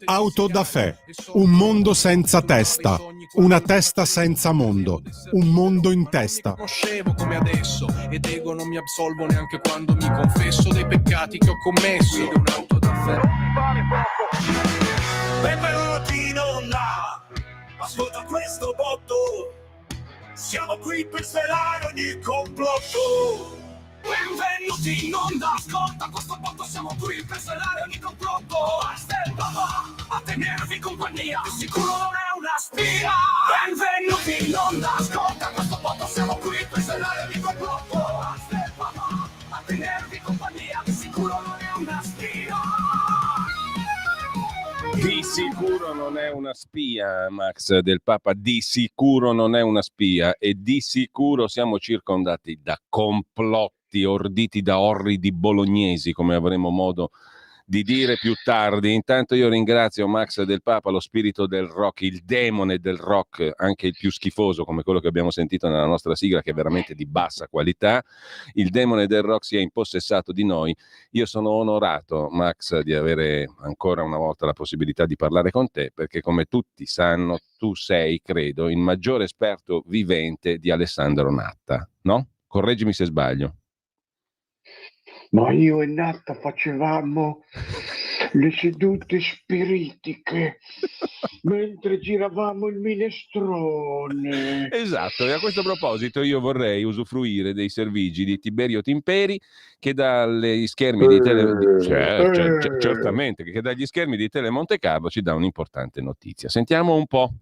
Autodafè, un mondo senza testa, una testa senza mondo, un mondo in testa. Conoscevo come adesso ed ego non mi absolvo neanche quando mi confesso dei peccati che ho commesso. Un autodafè. Benvenuti in onda, ascolta questo botto, siamo qui per svelare ogni complotto. Benvenuti in onda, ascolta questo botto, siamo qui per svelare ogni complotto. Papà, a tenervi compagnia, di sicuro non è una spia. Benvenuti in onda, ascolta questo botto, siamo qui per svelare ogni complotto. Papà, a tenervi compagnia, di sicuro non è una spia. Di sicuro non è una spia, Max del Papa, di sicuro non è una spia e di sicuro siamo circondati da complotti orditi da orridi bolognesi, come avremo modo di dire più tardi. Intanto io ringrazio Max del Papa, lo spirito del rock, il demone del rock, anche il più schifoso come quello che abbiamo sentito nella nostra sigla, che è veramente di bassa qualità. Il demone del rock si è impossessato di noi. Io sono onorato, Max, di avere ancora una volta la possibilità di parlare con te, perché come tutti sanno, tu sei, credo, il maggiore esperto vivente di Alessandro Natta, no? Correggimi se sbaglio. Ma io e Natta facevamo le sedute spiritiche mentre giravamo il minestrone. Esatto, e a questo proposito io vorrei usufruire dei servigi di Tiberio Timperi che dagli schermi di certamente, che dagli schermi di Tele Monte Carlo ci dà un'importante notizia. Sentiamo un po'.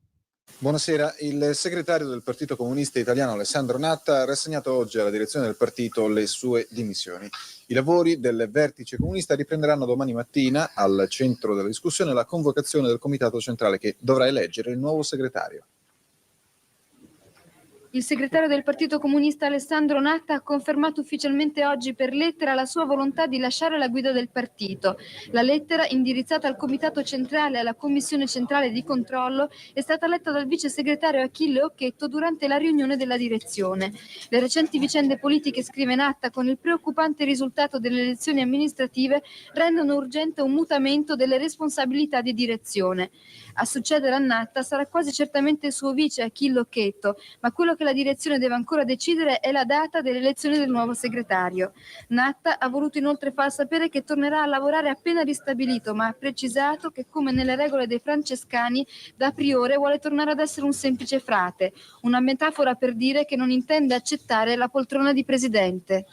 Buonasera, il segretario del Partito Comunista Italiano Alessandro Natta ha rassegnato oggi alla direzione del partito le sue dimissioni. I lavori del vertice comunista riprenderanno domani mattina. Al centro della discussione la convocazione del comitato centrale che dovrà eleggere il nuovo segretario. Il segretario del Partito Comunista Alessandro Natta ha confermato ufficialmente oggi per lettera la sua volontà di lasciare la guida del partito. La lettera, indirizzata al Comitato Centrale e alla Commissione Centrale di Controllo, è stata letta dal vice segretario Achille Occhetto durante la riunione della direzione. Le recenti vicende politiche, scrive Natta, con il preoccupante risultato delle elezioni amministrative, rendono urgente un mutamento delle responsabilità di direzione. A succedere a Natta sarà quasi certamente il suo vice Achille Occhetto, ma quello che la direzione deve ancora decidere è la data delle elezioni del nuovo segretario. Natta ha voluto inoltre far sapere che tornerà a lavorare appena ristabilito, ma ha precisato che, come nelle regole dei francescani, da priore vuole tornare ad essere un semplice frate, una metafora per dire che non intende accettare la poltrona di presidente.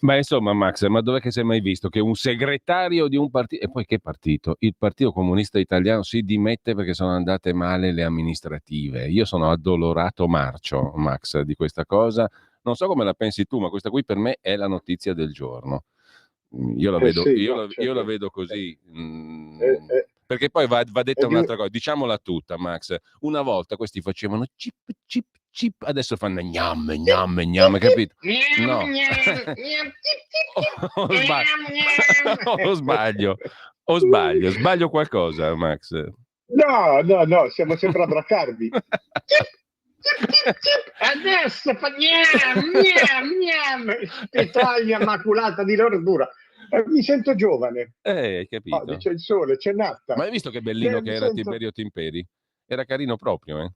Ma insomma, Max, ma dov'è che si è mai visto che un segretario di un partito, e poi che partito? Il Partito Comunista Italiano si dimette perché sono andate male le amministrative. Io sono addolorato marcio, Max, di questa cosa. Non so come la pensi tu, ma questa qui per me è la notizia del giorno. Io la vedo, io la vedo così. Perché poi va detta un'altra cosa, diciamola tutta, Max. Una volta questi facevano chip, chip, chip, adesso fanno gnam, gnam, gnam, capito? No. Sbaglio qualcosa, Max. No, siamo sempre a braccarvi. Adesso fa gnam, che taglia maculata di l'ordura. Mi sento giovane. Hai capito? C'è il sole, c'è Natta. Ma hai visto che bellino che era Tiberio Timperi? Era carino proprio, eh?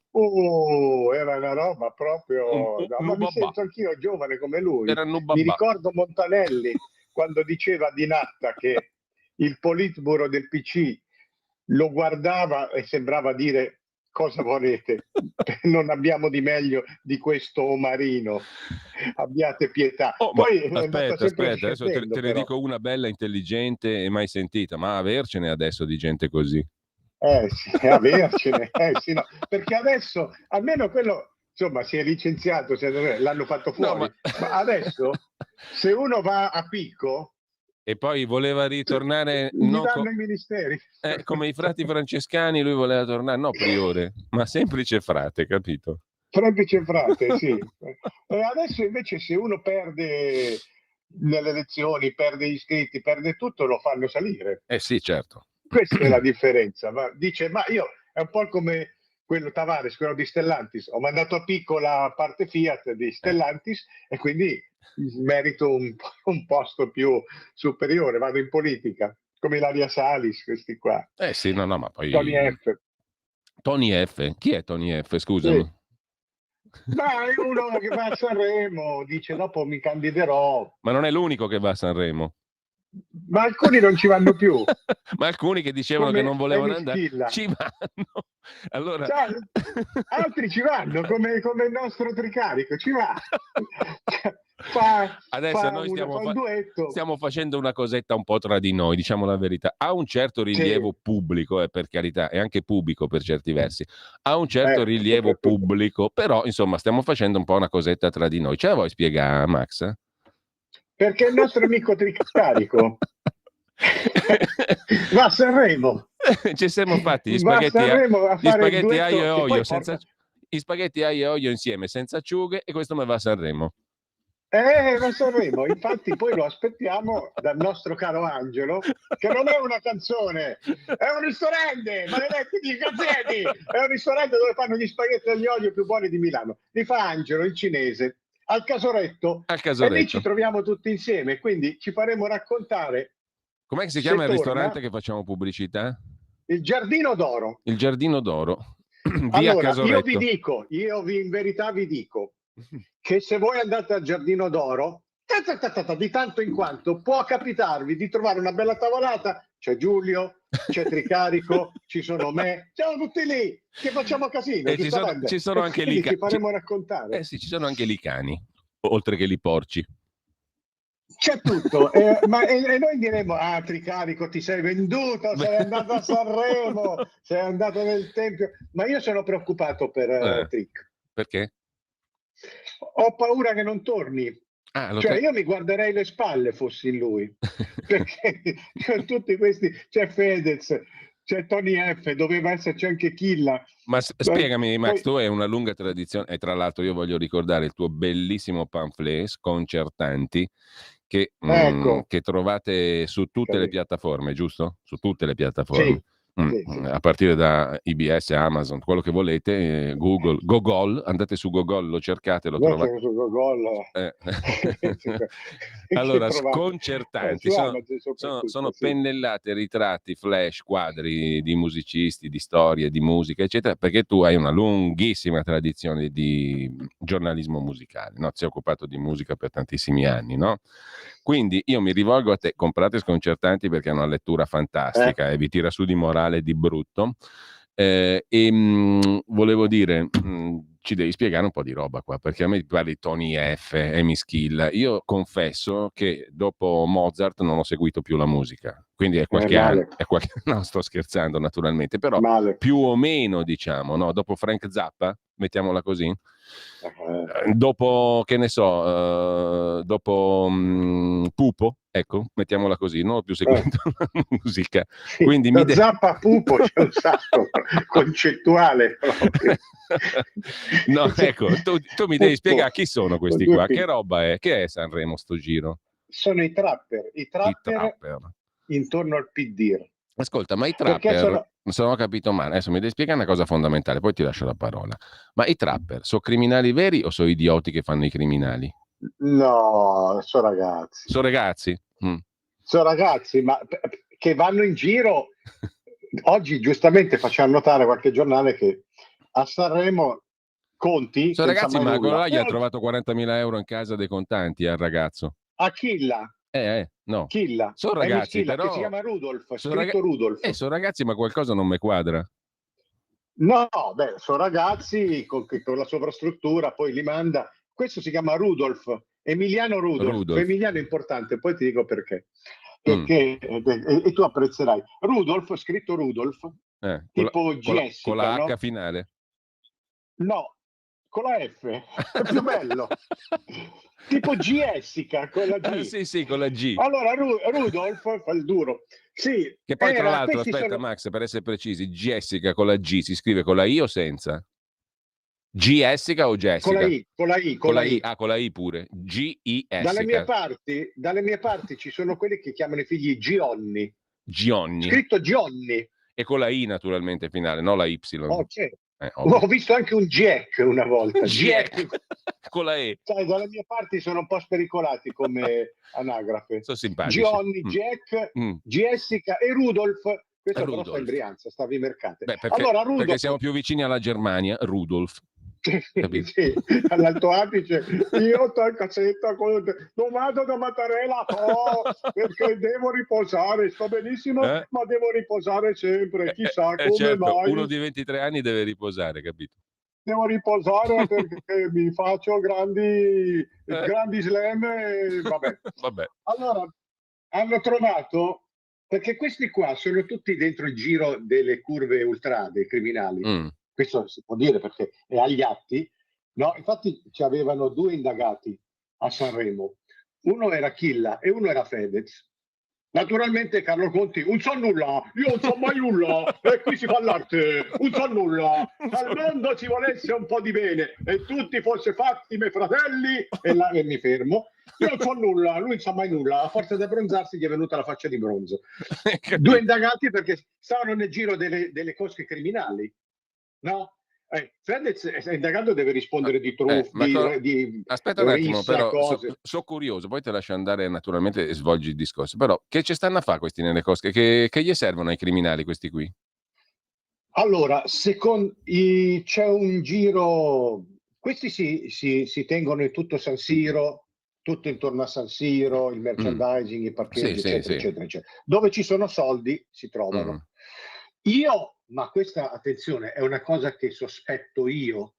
Era una roba proprio... ma mi sento anch'io giovane come lui. Era Mi ricordo Montanelli quando diceva di Natta che il Politburo del PC lo guardava e sembrava dire: cosa volete? Non abbiamo di meglio di questo omarino, abbiate pietà. Poi aspetta, adesso te ne dico una bella, intelligente e mai sentita, ma avercene adesso di gente così. Sì, avercene, sì, no. Perché adesso, almeno quello, insomma, si è licenziato, l'hanno fatto fuori, no, ma adesso, se uno va a picco... E poi voleva ritornare gli danno i ministeri. Come i frati francescani, lui voleva tornare, no priore, ma semplice frate, capito? Semplice frate, sì. E adesso invece se uno perde nelle elezioni, perde gli iscritti, perde tutto, lo fanno salire. Sì, certo. Questa è la differenza. Dice, ma io è un po' come quello Tavares, quello di Stellantis. Ho mandato a picco la parte Fiat di Stellantis e quindi merito un posto più superiore, vado in politica. come Ilaria Salis, questi qua. Sì, no, ma poi... Tony F. Tony F? Chi è Tony F? Scusami. Sì. Ma è uno che va a Sanremo, dice dopo mi candiderò. Ma non è l'unico che va a Sanremo. Ma alcuni non ci vanno più. Ma alcuni che dicevano Come che non volevano andare, Schilla. ci vanno. Allora... Cioè, altri ci vanno, come il nostro Tricarico, ci va. Adesso noi stiamo facendo una cosetta un po' tra di noi, diciamo la verità. Ha un certo rilievo pubblico, per carità, è anche pubblico per certi versi. Ha un certo rilievo pubblico, però insomma stiamo facendo un po' una cosetta tra di noi. Ce la vuoi spiegare, Max? Perché il nostro amico Tricarico va a Sanremo. Ci siamo fatti gli spaghetti aglio e olio gli spaghetti aglio e olio insieme senza acciughe, e questo me va a Sanremo. Va a Sanremo, infatti poi lo aspettiamo dal nostro caro Angelo, che non è una canzone, è un ristorante, maledetti disgraziati, è un ristorante dove fanno gli spaghetti aglio e olio più buoni di Milano. Li fa Angelo, il cinese, al Casoretto. E lì ci troviamo tutti insieme, quindi ci faremo raccontare. Com'è che si chiama il ristorante che facciamo pubblicità? Il Giardino d'Oro. Il Giardino d'Oro. Via Allora, Casoretto. in verità vi dico che se voi andate al Giardino d'Oro, di tanto in quanto può capitarvi di trovare una bella tavolata. C'è Giulio, c'è Tricarico, ci sono me, siamo tutti lì che facciamo casino. E ci sono anche lì. Ci faremo raccontare. Sì, ci sono anche lì cani, oltre che lì porci. C'è tutto, ma noi diremo: ah, Tricarico, ti sei venduto, sei andato a Sanremo, sei andato nel Tempio. Ma io sono preoccupato per Tric. Perché? Ho paura che non torni. Io mi guarderei le spalle fossi in lui, perché con tutti questi c'è Fedez, c'è Tony F, doveva esserci anche Killa. Ma spiegami, Max, tu hai una lunga tradizione, e tra l'altro io voglio ricordare il tuo bellissimo pamphlet Sconcertanti, che trovate su tutte le piattaforme, giusto? Su tutte le piattaforme. Sì. A partire da IBS, Amazon, quello che volete, Google, Gogol, andate su Gogol, lo cercate, lo trovate. Su Gogol. Allora, Sconcertanti sono pennellate, ritratti, flash, quadri di musicisti, di storie, di musica, eccetera, perché tu hai una lunghissima tradizione di giornalismo musicale, no? Ti sei occupato di musica per tantissimi anni, no? Quindi io mi rivolgo a te, comprate Sconcertanti perché è una lettura fantastica e vi tira su di morale di brutto. Volevo dire, ci devi spiegare un po' di roba qua, perché a me parli Tony F, Amy Schilla. Io confesso che dopo Mozart non ho seguito più la musica, quindi è qualche anno. No, sto scherzando naturalmente, però più o meno, diciamo, no? Dopo Frank Zappa, mettiamola così. Dopo, che ne so, dopo Pupo, ecco, mettiamola così, non ho più seguito la musica. Sì, quindi Zappa Pupo c'è un sacco concettuale proprio. No, ecco, tu mi devi spiegare chi sono questi qua, che roba è, che è Sanremo sto giro? Sono i trapper intorno al PD. Ascolta, ma i trapper, se non ho capito male, adesso mi devi spiegare una cosa fondamentale, poi ti lascio la parola. Ma i trapper sono criminali veri o sono idioti che fanno i criminali? No, sono ragazzi. Sono ragazzi? Sono ragazzi, ma che vanno in giro. Oggi giustamente facciamo notare qualche giornale che a Sanremo Conti... Sono ragazzi, ma quello là gli ha trovato 40.000 euro in casa dei contanti al ragazzo. A Killa. No. Killa. Sono ragazzi, Killa, però... che si chiama Rudolf, Rudolf. Sono ragazzi, ma qualcosa non mi quadra. No, sono ragazzi con la sovrastruttura, poi li manda. Questo si chiama Rudolf, Emiliano Rudolf. Emiliano è importante, poi ti dico perché. Perché e tu apprezzerai. Rudolf, scritto Rudolf, tipo Jessica. Con la H no? finale? No, con la F, è più bello. Tipo Jessica con la G. Sì, con la G. Allora Rudolf fa il duro. Sì, che poi tra l'altro, aspetta Max, per essere precisi, Jessica con la G si scrive con la I o senza? Jessica o Jessica? Con la I. Ah, con la I pure. G-I-S. Dalle mie parti ci sono quelli che chiamano i figli Gionni. Gionni. Scritto Gionni. E con la I naturalmente finale, no la Y. Oh, ovvio. Ho visto anche un Jack una volta. Jack con la E. Sai, dalle mie parti sono un po' spericolati come anagrafe. Sono simpatici. Johnny, Jack, Jessica e Rudolf. Questo però sta in Brianza, sta a Vimercate. Beh, perché, Allora, Rudolf, perché siamo più vicini alla Germania, Rudolf. sì, all'Alto Adige, io sto in cassetta con... non vado da Mattarella perché devo riposare, sto benissimo, ma devo riposare sempre, chissà come certo, mai. uno di 23 anni deve riposare, capito? Devo riposare perché mi faccio grandi slam e vabbè. Allora, hanno trovato, perché questi qua sono tutti dentro il giro delle curve ultra, dei criminali. Questo si può dire perché è agli atti, no? Infatti ci avevano 2 indagati a Sanremo, uno era Chilla e uno era Fedez. Naturalmente Carlo Conti, un so nulla, io non so mai nulla, e qui si fa l'arte, un so nulla, al mondo ci volesse un po' di bene e tutti fosse fatti miei fratelli, e mi fermo, io non so nulla, lui non sa mai nulla, a forza di abbronzarsi gli è venuta la faccia di bronzo. 2 indagati perché stavano nel giro delle cosche criminali, no? Fedez è indagato, deve rispondere di truffi, aspetta un attimo, rissa, però cose. sono curioso, poi te lascio andare naturalmente e svolgi il discorso, però che ci stanno a fare questi nelle cosche? Che gli servono ai criminali questi qui? Allora, c'è un giro, questi si tengono in tutto San Siro, tutto intorno a San Siro, il merchandising, i parcheggi, eccetera. Dove ci sono soldi si trovano. Ma questa, attenzione, è una cosa che sospetto io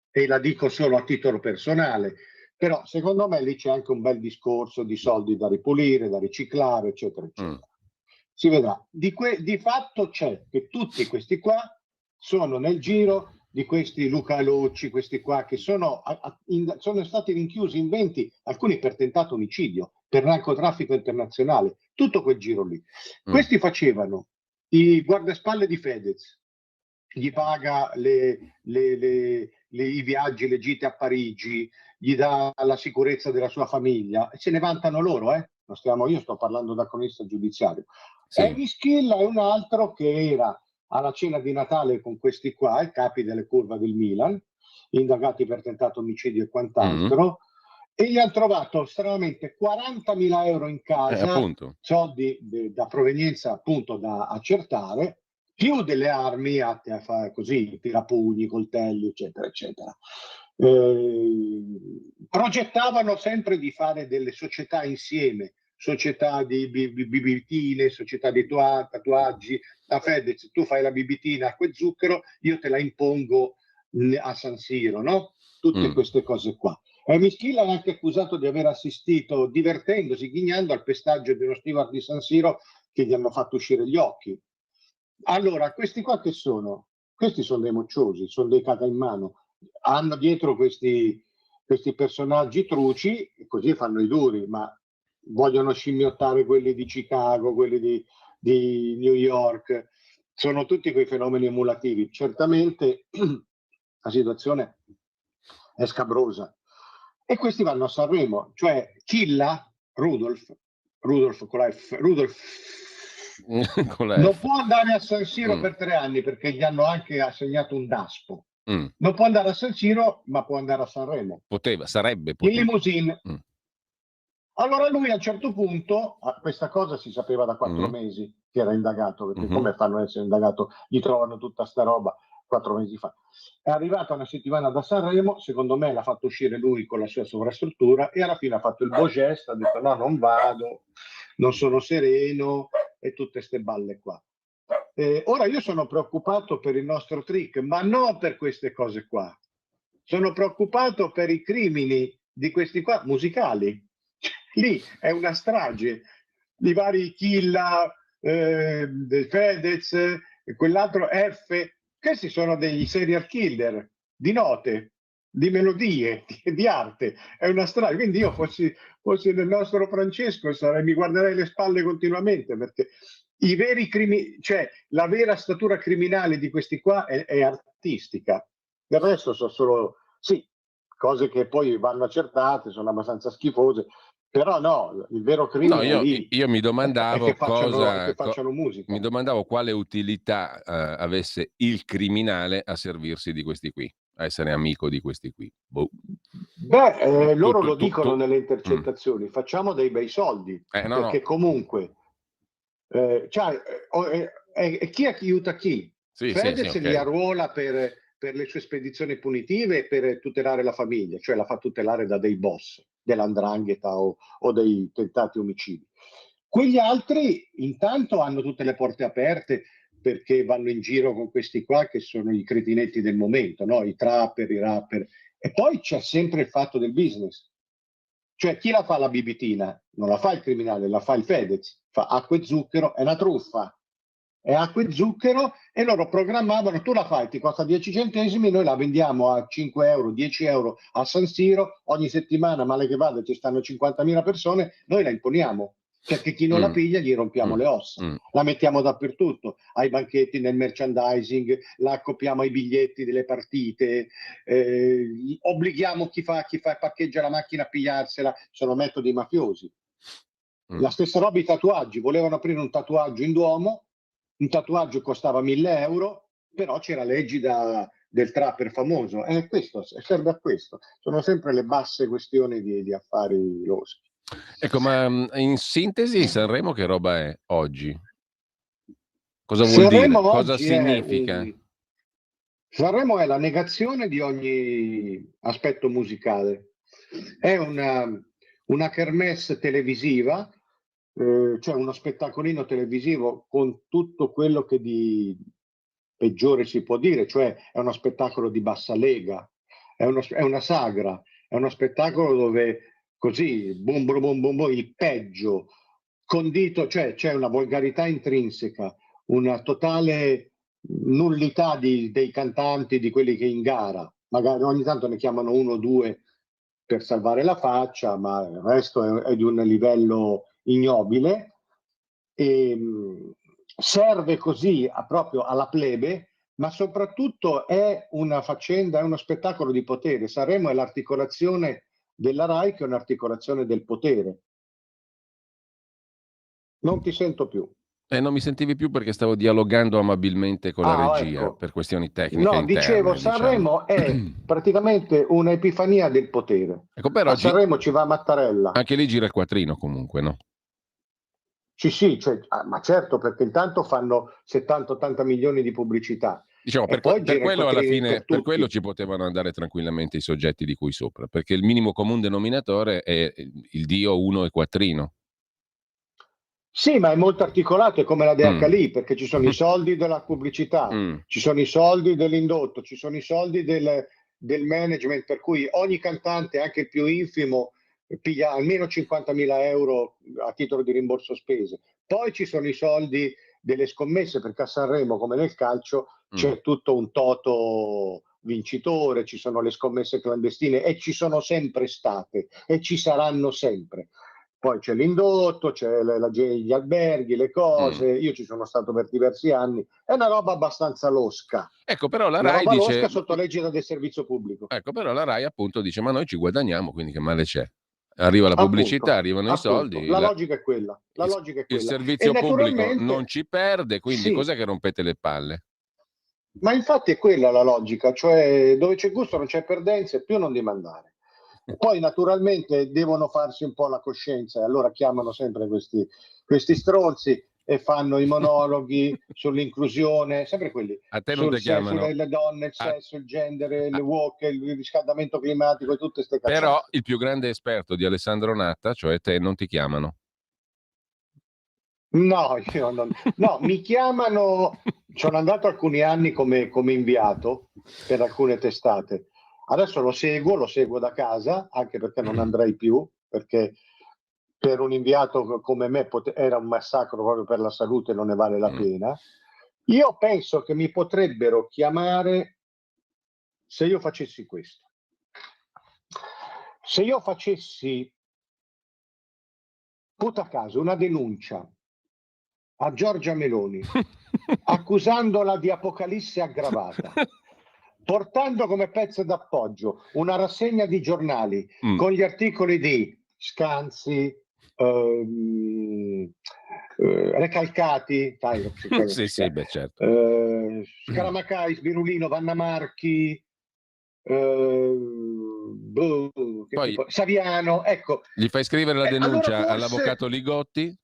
e la dico solo a titolo personale, però secondo me lì c'è anche un bel discorso di soldi da ripulire, da riciclare, eccetera. Si vedrà. Di fatto c'è che tutti questi qua sono nel giro di questi Luca Lucci, questi qua che sono stati rinchiusi in 20, alcuni per tentato omicidio, per narcotraffico internazionale, tutto quel giro lì. Questi facevano i guardaspalla di Fedez, gli paga i viaggi, le gite a Parigi, gli dà la sicurezza della sua famiglia e se ne vantano loro, io sto parlando da cronista giudiziario. Mischilla è un altro che era alla cena di Natale con questi qua, i capi delle curve del Milan, indagati per tentato omicidio e quant'altro, e gli hanno trovato stranamente 40.000 euro in casa, soldi da provenienza appunto da accertare, più delle armi atte a fare così, tirapugni, coltelli, eccetera. Progettavano sempre di fare delle società insieme, società di bibitine, società di tatuaggi. A Fedez, tu fai la bibitina, acqua e zucchero, io te la impongo a San Siro, no? Tutte queste cose qua. Mischilla è anche accusato di aver assistito, divertendosi, ghignando al pestaggio di uno steward di San Siro che gli hanno fatto uscire gli occhi. Allora, questi qua che sono? Questi sono dei mocciosi, sono dei cata in mano. Hanno dietro questi personaggi truci, e così fanno i duri, ma vogliono scimmiottare quelli di Chicago, quelli di New York. Sono tutti quei fenomeni emulativi. Certamente la situazione è scabrosa. E questi vanno a Sanremo, cioè Chilla, Rudolf con la F, non può andare a San Siro per 3 anni perché gli hanno anche assegnato un DASPO. Non può andare a San Siro, ma può andare a Sanremo. Sarebbe in limousine. Allora lui a un certo punto, questa cosa si sapeva da 4 mesi che era indagato, perché come fanno ad essere indagato? Gli trovano tutta sta roba 4 mesi fa. È arrivata una settimana da Sanremo, secondo me l'ha fatto uscire lui con la sua sovrastruttura e alla fine ha fatto il beau geste, ha detto no, non vado, non sono sereno e tutte ste balle qua. Ora io sono preoccupato per il nostro trick, ma non per queste cose qua. Sono preoccupato per i crimini di questi qua musicali. Lì è una strage di vari Chilla, Fedez, quell'altro F. Questi sono degli serial killer di note, di melodie, di arte. È una strage. Quindi io fossi nel nostro Francesco mi guarderei le spalle continuamente perché i veri cioè la vera statura criminale di questi qua è artistica. Del resto sono solo cose che poi vanno accertate, sono abbastanza schifose. Però no, il vero crimine No, è io, lì. io mi È domandavo che facciano, cosa, che facciano musica. mi domandavo quale utilità avesse il criminale a servirsi di questi qui, a essere amico di questi qui. Boh. Beh, loro lo Tu- dicono nelle Mm. intercettazioni, facciamo dei bei soldi, No, perché no. comunque chi aiuta chi? Sì, Fedez ok. li arruola per le sue spedizioni punitive e per tutelare la famiglia, cioè la fa tutelare da dei boss dell''ndrangheta o dei tentati omicidi. Quegli altri intanto hanno tutte le porte aperte perché vanno in giro con questi qua che sono i cretinetti del momento, no? I trapper, i rapper. E poi c'è sempre il fatto del business. Cioè, chi la fa la bibitina? Non la fa il criminale, la fa il Fedez. Fa acqua e zucchero, è una truffa. È acqua e zucchero e loro programmavano, tu la fai, ti costa 10 centesimi, noi la vendiamo a 5 euro, 10 euro a San Siro, ogni settimana, male che vada, ci stanno 50.000 persone, noi la imponiamo. Perché chi non la piglia gli rompiamo le ossa. La mettiamo dappertutto, ai banchetti, nel merchandising, la accoppiamo ai biglietti delle partite, obblighiamo chi parcheggia la macchina a pigliarsela, sono metodi mafiosi. La stessa roba i tatuaggi, volevano aprire un tatuaggio in Duomo, un tatuaggio costava 1.000 euro, però c'era l'egida del trapper famoso, e questo serve a questo, sono sempre le basse questioni di affari loschi. Ecco, ma in sintesi Sanremo che roba è oggi? Cosa vuol Sanremo dire? Cosa oggi significa? Sanremo è la negazione di ogni aspetto musicale. È una kermesse televisiva, cioè uno spettacolino televisivo con tutto quello che di peggiore si può dire, cioè è uno spettacolo di bassa lega, è una sagra, è uno spettacolo dove così, boom, boom, boom, boom, boom, il peggio, condito, cioè c'è una volgarità intrinseca, una totale nullità dei cantanti, di quelli che in gara, magari ogni tanto ne chiamano uno o due per salvare la faccia, ma il resto è di un livello ignobile e serve così proprio alla plebe, ma soprattutto è una faccenda, è uno spettacolo di potere. Sanremo è l'articolazione della RAI, che è un'articolazione del potere. Non ti sento più. Non mi sentivi più perché stavo dialogando amabilmente con la regia, Ecco. per questioni tecniche No, interne, dicevo, diciamo. Sanremo è praticamente un'epifania del potere. Ecco, però A Sanremo ci va Mattarella. anche lì gira il quattrino comunque, no? Sì, cioè, ma certo, perché intanto fanno 70-80 milioni di pubblicità. Diciamo, E poi gira il quello alla quattrini fine, per per tutti. quello ci potevano andare tranquillamente i soggetti di cui sopra, perché il minimo comune denominatore è il dio uno e quattrino. Sì, ma è molto articolato, è come la DHL, perché ci sono i soldi della pubblicità, ci sono i soldi dell'indotto, ci sono i soldi del management, per cui ogni cantante, anche il più infimo, piglia almeno 50.000 euro a titolo di rimborso spese. Poi ci sono i soldi delle scommesse, perché a Sanremo, come nel calcio, c'è tutto un toto vincitore, ci sono le scommesse clandestine e ci sono sempre state e ci saranno sempre. Poi c'è l'indotto, c'è gli alberghi, le cose, io ci sono stato per diversi anni, è una roba abbastanza losca. Ecco, però la Una RAI roba dice... losca sotto l'egida del servizio pubblico. Ecco, però la RAI appunto dice, ma noi ci guadagniamo, quindi che male c'è? Arriva la pubblicità, arrivano i soldi. La logica è quella. La il, logica è il quella. servizio E pubblico non ci perde, quindi sì, cos'è che rompete le palle? Ma infatti è quella la logica, cioè dove c'è gusto non c'è perdenza e più non dimandare. Poi naturalmente devono farsi un po' la coscienza e allora chiamano sempre questi stronzi e fanno i monologhi sull'inclusione, sempre quelli, A te non ti chiamano. sulle donne, il sesso, il genere, il woke, il riscaldamento climatico e tutte queste cazzate. Però il più grande esperto di Alessandro Natta, cioè te, non ti chiamano. No, io non, no, mi chiamano, sono andato alcuni anni come inviato per alcune testate. Adesso lo seguo da casa, anche perché non andrei più, perché per un inviato come me era un massacro proprio per la salute, non ne vale la pena. Io penso che mi potrebbero chiamare se io facessi questo. Se io facessi, puta caso, una denuncia a Giorgia Meloni, accusandola di apocalisse aggravata, portando come pezzo d'appoggio una rassegna di giornali con gli articoli di Scanzi, Recalcati, sai, sì, beh, certo. Scaramacai, Sbirulino, Vanna Marchi, Poi Saviano, ecco. gli fai scrivere la denuncia allora forse all'avvocato Ligotti?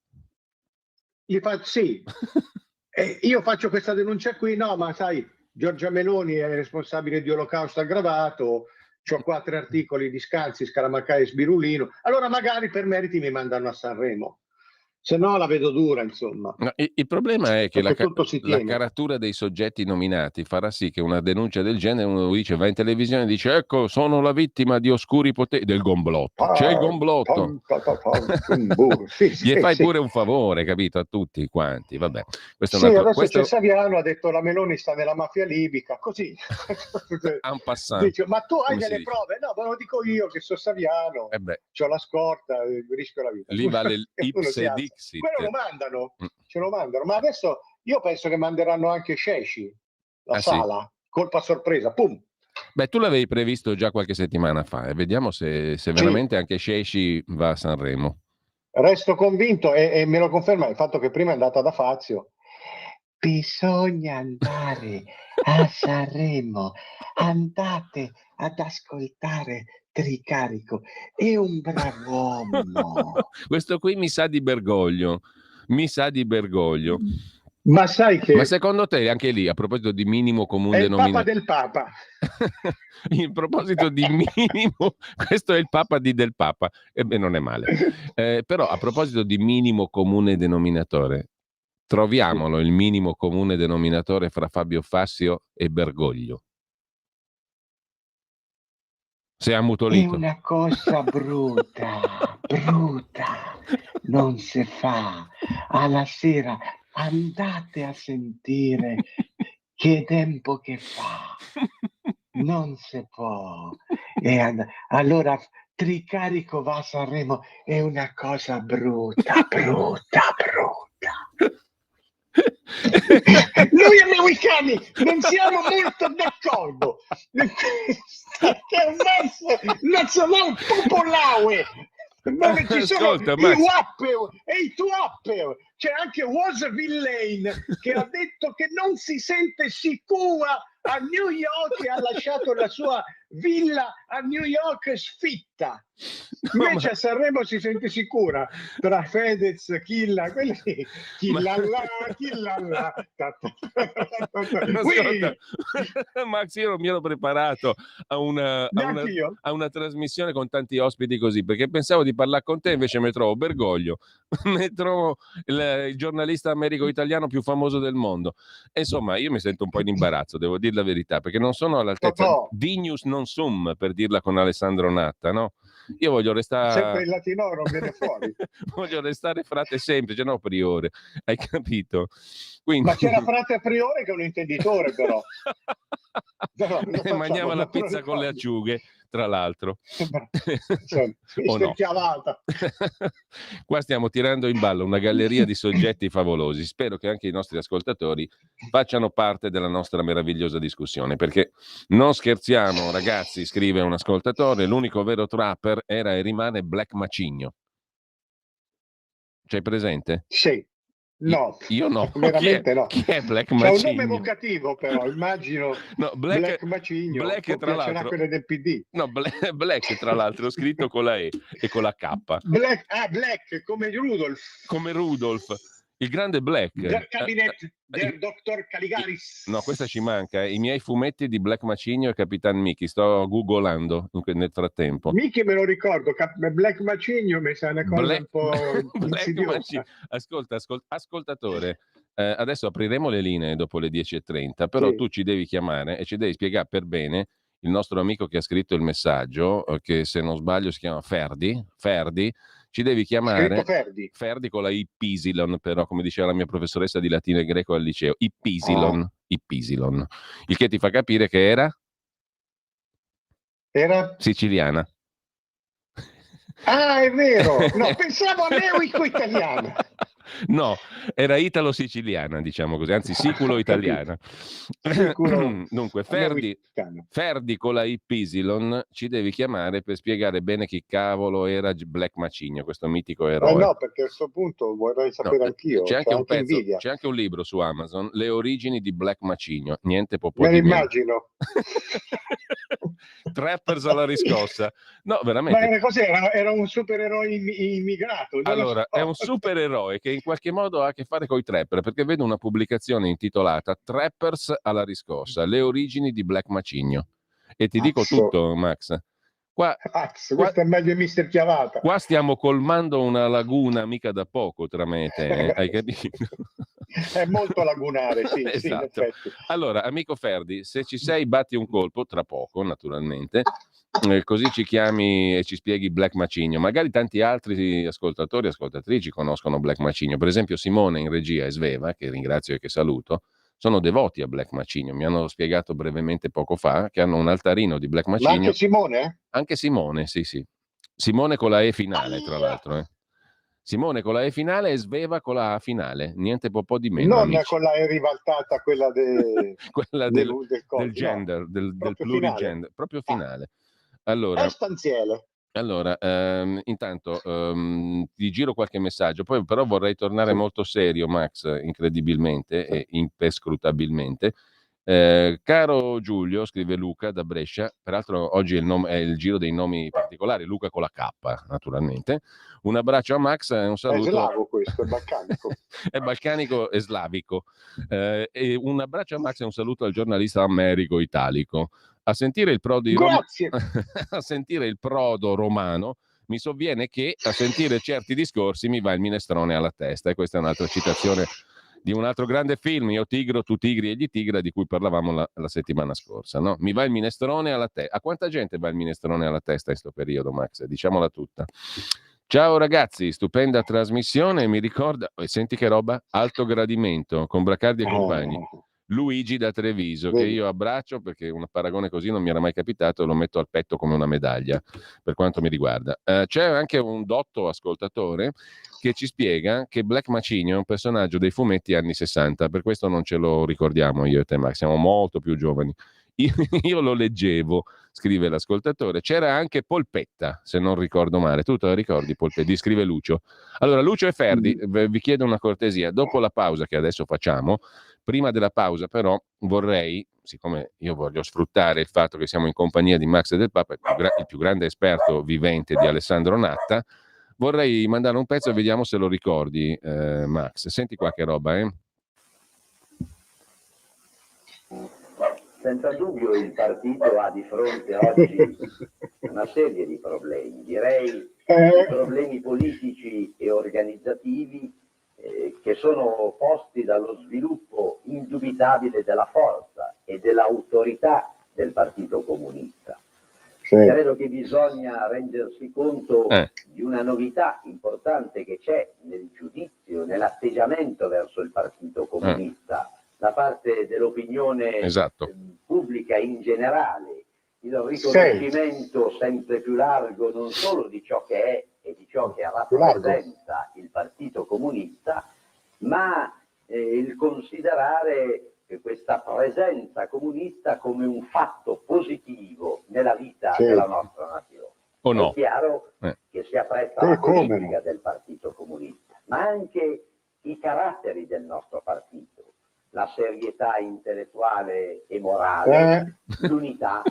sì. Io faccio questa denuncia qui, no, ma sai, Giorgia Meloni è responsabile di olocausto aggravato, c'ho 4 articoli di Scanzi, Scaramacai e Sbirulino, allora magari per meriti mi mandano a Sanremo, se no la vedo dura, insomma. No, il problema è che Perché tutto si la tiene. caratura dei soggetti nominati farà sì che una denuncia del genere, uno dice, va in televisione e dice ecco, sono la vittima di oscuri poteri del gomblotto, c'è il gomblotto. Gli fai pure un favore, capito, a tutti quanti, vabbè. Questo è un altro, adesso c'è Saviano, ha detto la Meloni sta nella mafia libica, così. En passant. Dice, ma tu hai Come si delle dice? prove? No, ma lo dico io che sono Saviano, c'ho la scorta, rischio la vita. Lì vale Uno si l'ipse alza. dixit. Quello lo mandano, ce lo mandano, ma adesso io penso che manderanno anche Cesci, la Sì? sala, colpa sorpresa, pum. Beh, tu l'avevi previsto già qualche settimana fa e vediamo se veramente anche Cesci va a Sanremo. Resto convinto e me lo conferma il fatto che prima è andata da Fazio. Bisogna andare a Sanremo, andate ad ascoltare Tricarico, è un brav'uomo. Questo qui mi sa di Bergoglio. Ma sai che... Ma secondo te anche lì, a proposito di minimo comune è il denominatore... Papa del Papa. In proposito di minimo, questo è il Papa del Papa, e beh, non è male. Però a proposito di minimo comune denominatore, troviamolo il minimo comune denominatore fra Fabio Fassio e Bergoglio. Si è ammutolito. È una cosa brutta, non si fa. Alla sera andate a sentire che tempo che fa. Non si può. Allora Tricarico va a Sanremo, è una cosa brutta. Noi americani non siamo molto d'accordo. Che è un nazionale popolare dove ci sono Ascolta, i Max. Wapper e i Twapper. C'è anche Was Villain che ha detto che non si sente sicura a New York e ha lasciato la sua villa a New York sfitta. Invece a Sanremo si sente sicura tra Fedez, Killa, quelli Killalla. Ascolta, Max, io non mi ero preparato a una trasmissione con tanti ospiti così, perché pensavo di parlare con te, invece mi trovo Bergoglio, mi trovo il giornalista americo-italiano più famoso del mondo. E insomma, io mi sento un po' in imbarazzo, devo dire la verità, perché non sono all'altezza dignus non sum, per dirla con Alessandro Natta, no? Io voglio restare sempre il latino non viene fuori. Voglio restare frate semplice, no priore, hai capito? Quindi... Ma c'era frate priore che è un intenditore, però. Mangiava la pizza con le acciughe, tra l'altro. O no? Qua stiamo tirando in ballo una galleria di soggetti favolosi. Spero che anche i nostri ascoltatori facciano parte della nostra meravigliosa discussione, perché non scherziamo, ragazzi, scrive un ascoltatore, l'unico vero trapper era e rimane Black Macigno. C'hai presente? Sì. No, io no. veramente no. Chi è Black C'è Macigno? un nome evocativo, però immagino. No, Black Macigno. Black tra l'altro. Quelle del PD. No, Black tra l'altro scritto con la E e con la K. Black come Rudolf. Come Rudolf. Il grande Black. Del cabinet del dottor Caligaris. No, questa ci manca. I miei fumetti di Black Macigno e Capitan Mickey. Sto googolando nel frattempo. Mickey me lo ricordo. Black Macigno mi sa una cosa un po' insidiosa. Ascolta, ascoltatore. Adesso apriremo le linee dopo le 10:30, però tu ci devi chiamare e ci devi spiegare per bene il nostro amico che ha scritto il messaggio, che se non sbaglio si chiama Ferdi, ci devi chiamare Ferdi con la Ipisilon, però come diceva la mia professoressa di latino e greco al liceo, Ipisilon, il che ti fa capire che era siciliana. Ah, è vero, no, pensavo a Neurico italiana. No, era italo-siciliana, diciamo così, anzi siculo-italiana. Siculo Dunque, Ferdi con la Y ci devi chiamare per spiegare bene chi cavolo era Black Macigno, questo mitico eroe. no, perché a questo punto vorrei sapere anch'io. C'è anche un pezzo, invidia. c'è anche un libro su Amazon, Le origini di Black Macigno, niente po' Me lo di meno. immagino. Trappers alla riscossa. No, Ma veramente. era un supereroe immigrato. non lo Allora, so. è un supereroe che in qualche modo ha a che fare con i trapper, perché vedo una pubblicazione intitolata Trappers alla riscossa, le origini di Black Macigno. E ti dico Cazzo. tutto, Max. Qua Questo è meglio di Mister Chiavata. Qua stiamo colmando una laguna mica da poco tra me e te, hai capito? È molto lagunare, sì, Esatto. sì, in effetti. Allora, amico Ferdi, se ci sei batti un colpo, tra poco naturalmente, così ci chiami e ci spieghi Black Macigno. Magari tanti altri ascoltatori e ascoltatrici conoscono Black Macigno, per esempio Simone in regia e Sveva, che ringrazio e che saluto, sono devoti a Black Macigno, mi hanno spiegato brevemente poco fa che hanno un altarino di Black Macigno. Ma anche Simone? Anche Simone, sì. Simone con la E finale, tra l'altro. Simone con la E finale e Sveva con la A finale, niente po' di meno. Non amici. con la E rivaltata, quella, quella del gender, no, del plurigender, proprio finale. Allora, è stanziele. Allora, intanto ti giro qualche messaggio, poi però vorrei tornare molto serio, Max, incredibilmente e impescrutabilmente. Caro Giulio, scrive Luca da Brescia, peraltro oggi è il giro dei nomi particolari, Luca con la K, naturalmente. Un abbraccio a Max e un saluto. È slavo questo, è balcanico. È balcanico e slavico. E un abbraccio a Max e un saluto al giornalista Americo Italico. A sentire il a sentire il prodo romano mi sovviene che a sentire certi discorsi mi va il minestrone alla testa, e questa è un'altra citazione di un altro grande film, Io tigro, tu tigri e gli tigra, di cui parlavamo la settimana scorsa, no? Mi va il minestrone alla testa. A quanta gente va il minestrone alla testa in questo periodo, Max? Diciamola tutta. Ciao ragazzi, stupenda trasmissione, mi ricorda, senti che roba, Alto Gradimento con Bracardi e compagni. Luigi da Treviso, che io abbraccio perché un paragone così non mi era mai capitato e lo metto al petto come una medaglia per quanto mi riguarda. C'è anche un dotto ascoltatore che ci spiega che Black Macigno è un personaggio dei fumetti anni 60, per questo non ce lo ricordiamo io e te, Max, siamo molto più giovani. Io lo leggevo, scrive l'ascoltatore, c'era anche Polpetta, se non ricordo male, tu te lo ricordi Polpetta? Scrive Lucio. Allora Lucio e Ferdi, vi chiedo una cortesia, dopo la pausa che adesso facciamo, prima della pausa però vorrei, siccome io voglio sfruttare il fatto che siamo in compagnia di Max del Papa, il più grande esperto vivente di Alessandro Natta, vorrei mandare un pezzo e vediamo se lo ricordi, Max. Senti qua che roba, Senza dubbio il partito ha di fronte oggi una serie di problemi, direi problemi politici e organizzativi che sono posti dallo sviluppo indubitabile della forza e dell'autorità del Partito Comunista. Sì. Credo che bisogna rendersi conto di una novità importante che c'è nel giudizio, nell'atteggiamento verso il Partito Comunista da parte dell'opinione pubblica in generale, il riconoscimento sempre più largo non solo di ciò che è e di ciò che rappresenta il Partito Comunista, ma il considerare questa presenza comunista come un fatto positivo nella vita della nostra nazione. O no? È chiaro che si apprezza la politica del Partito Comunista, ma anche i caratteri del nostro partito, la serietà intellettuale e morale, l'unità,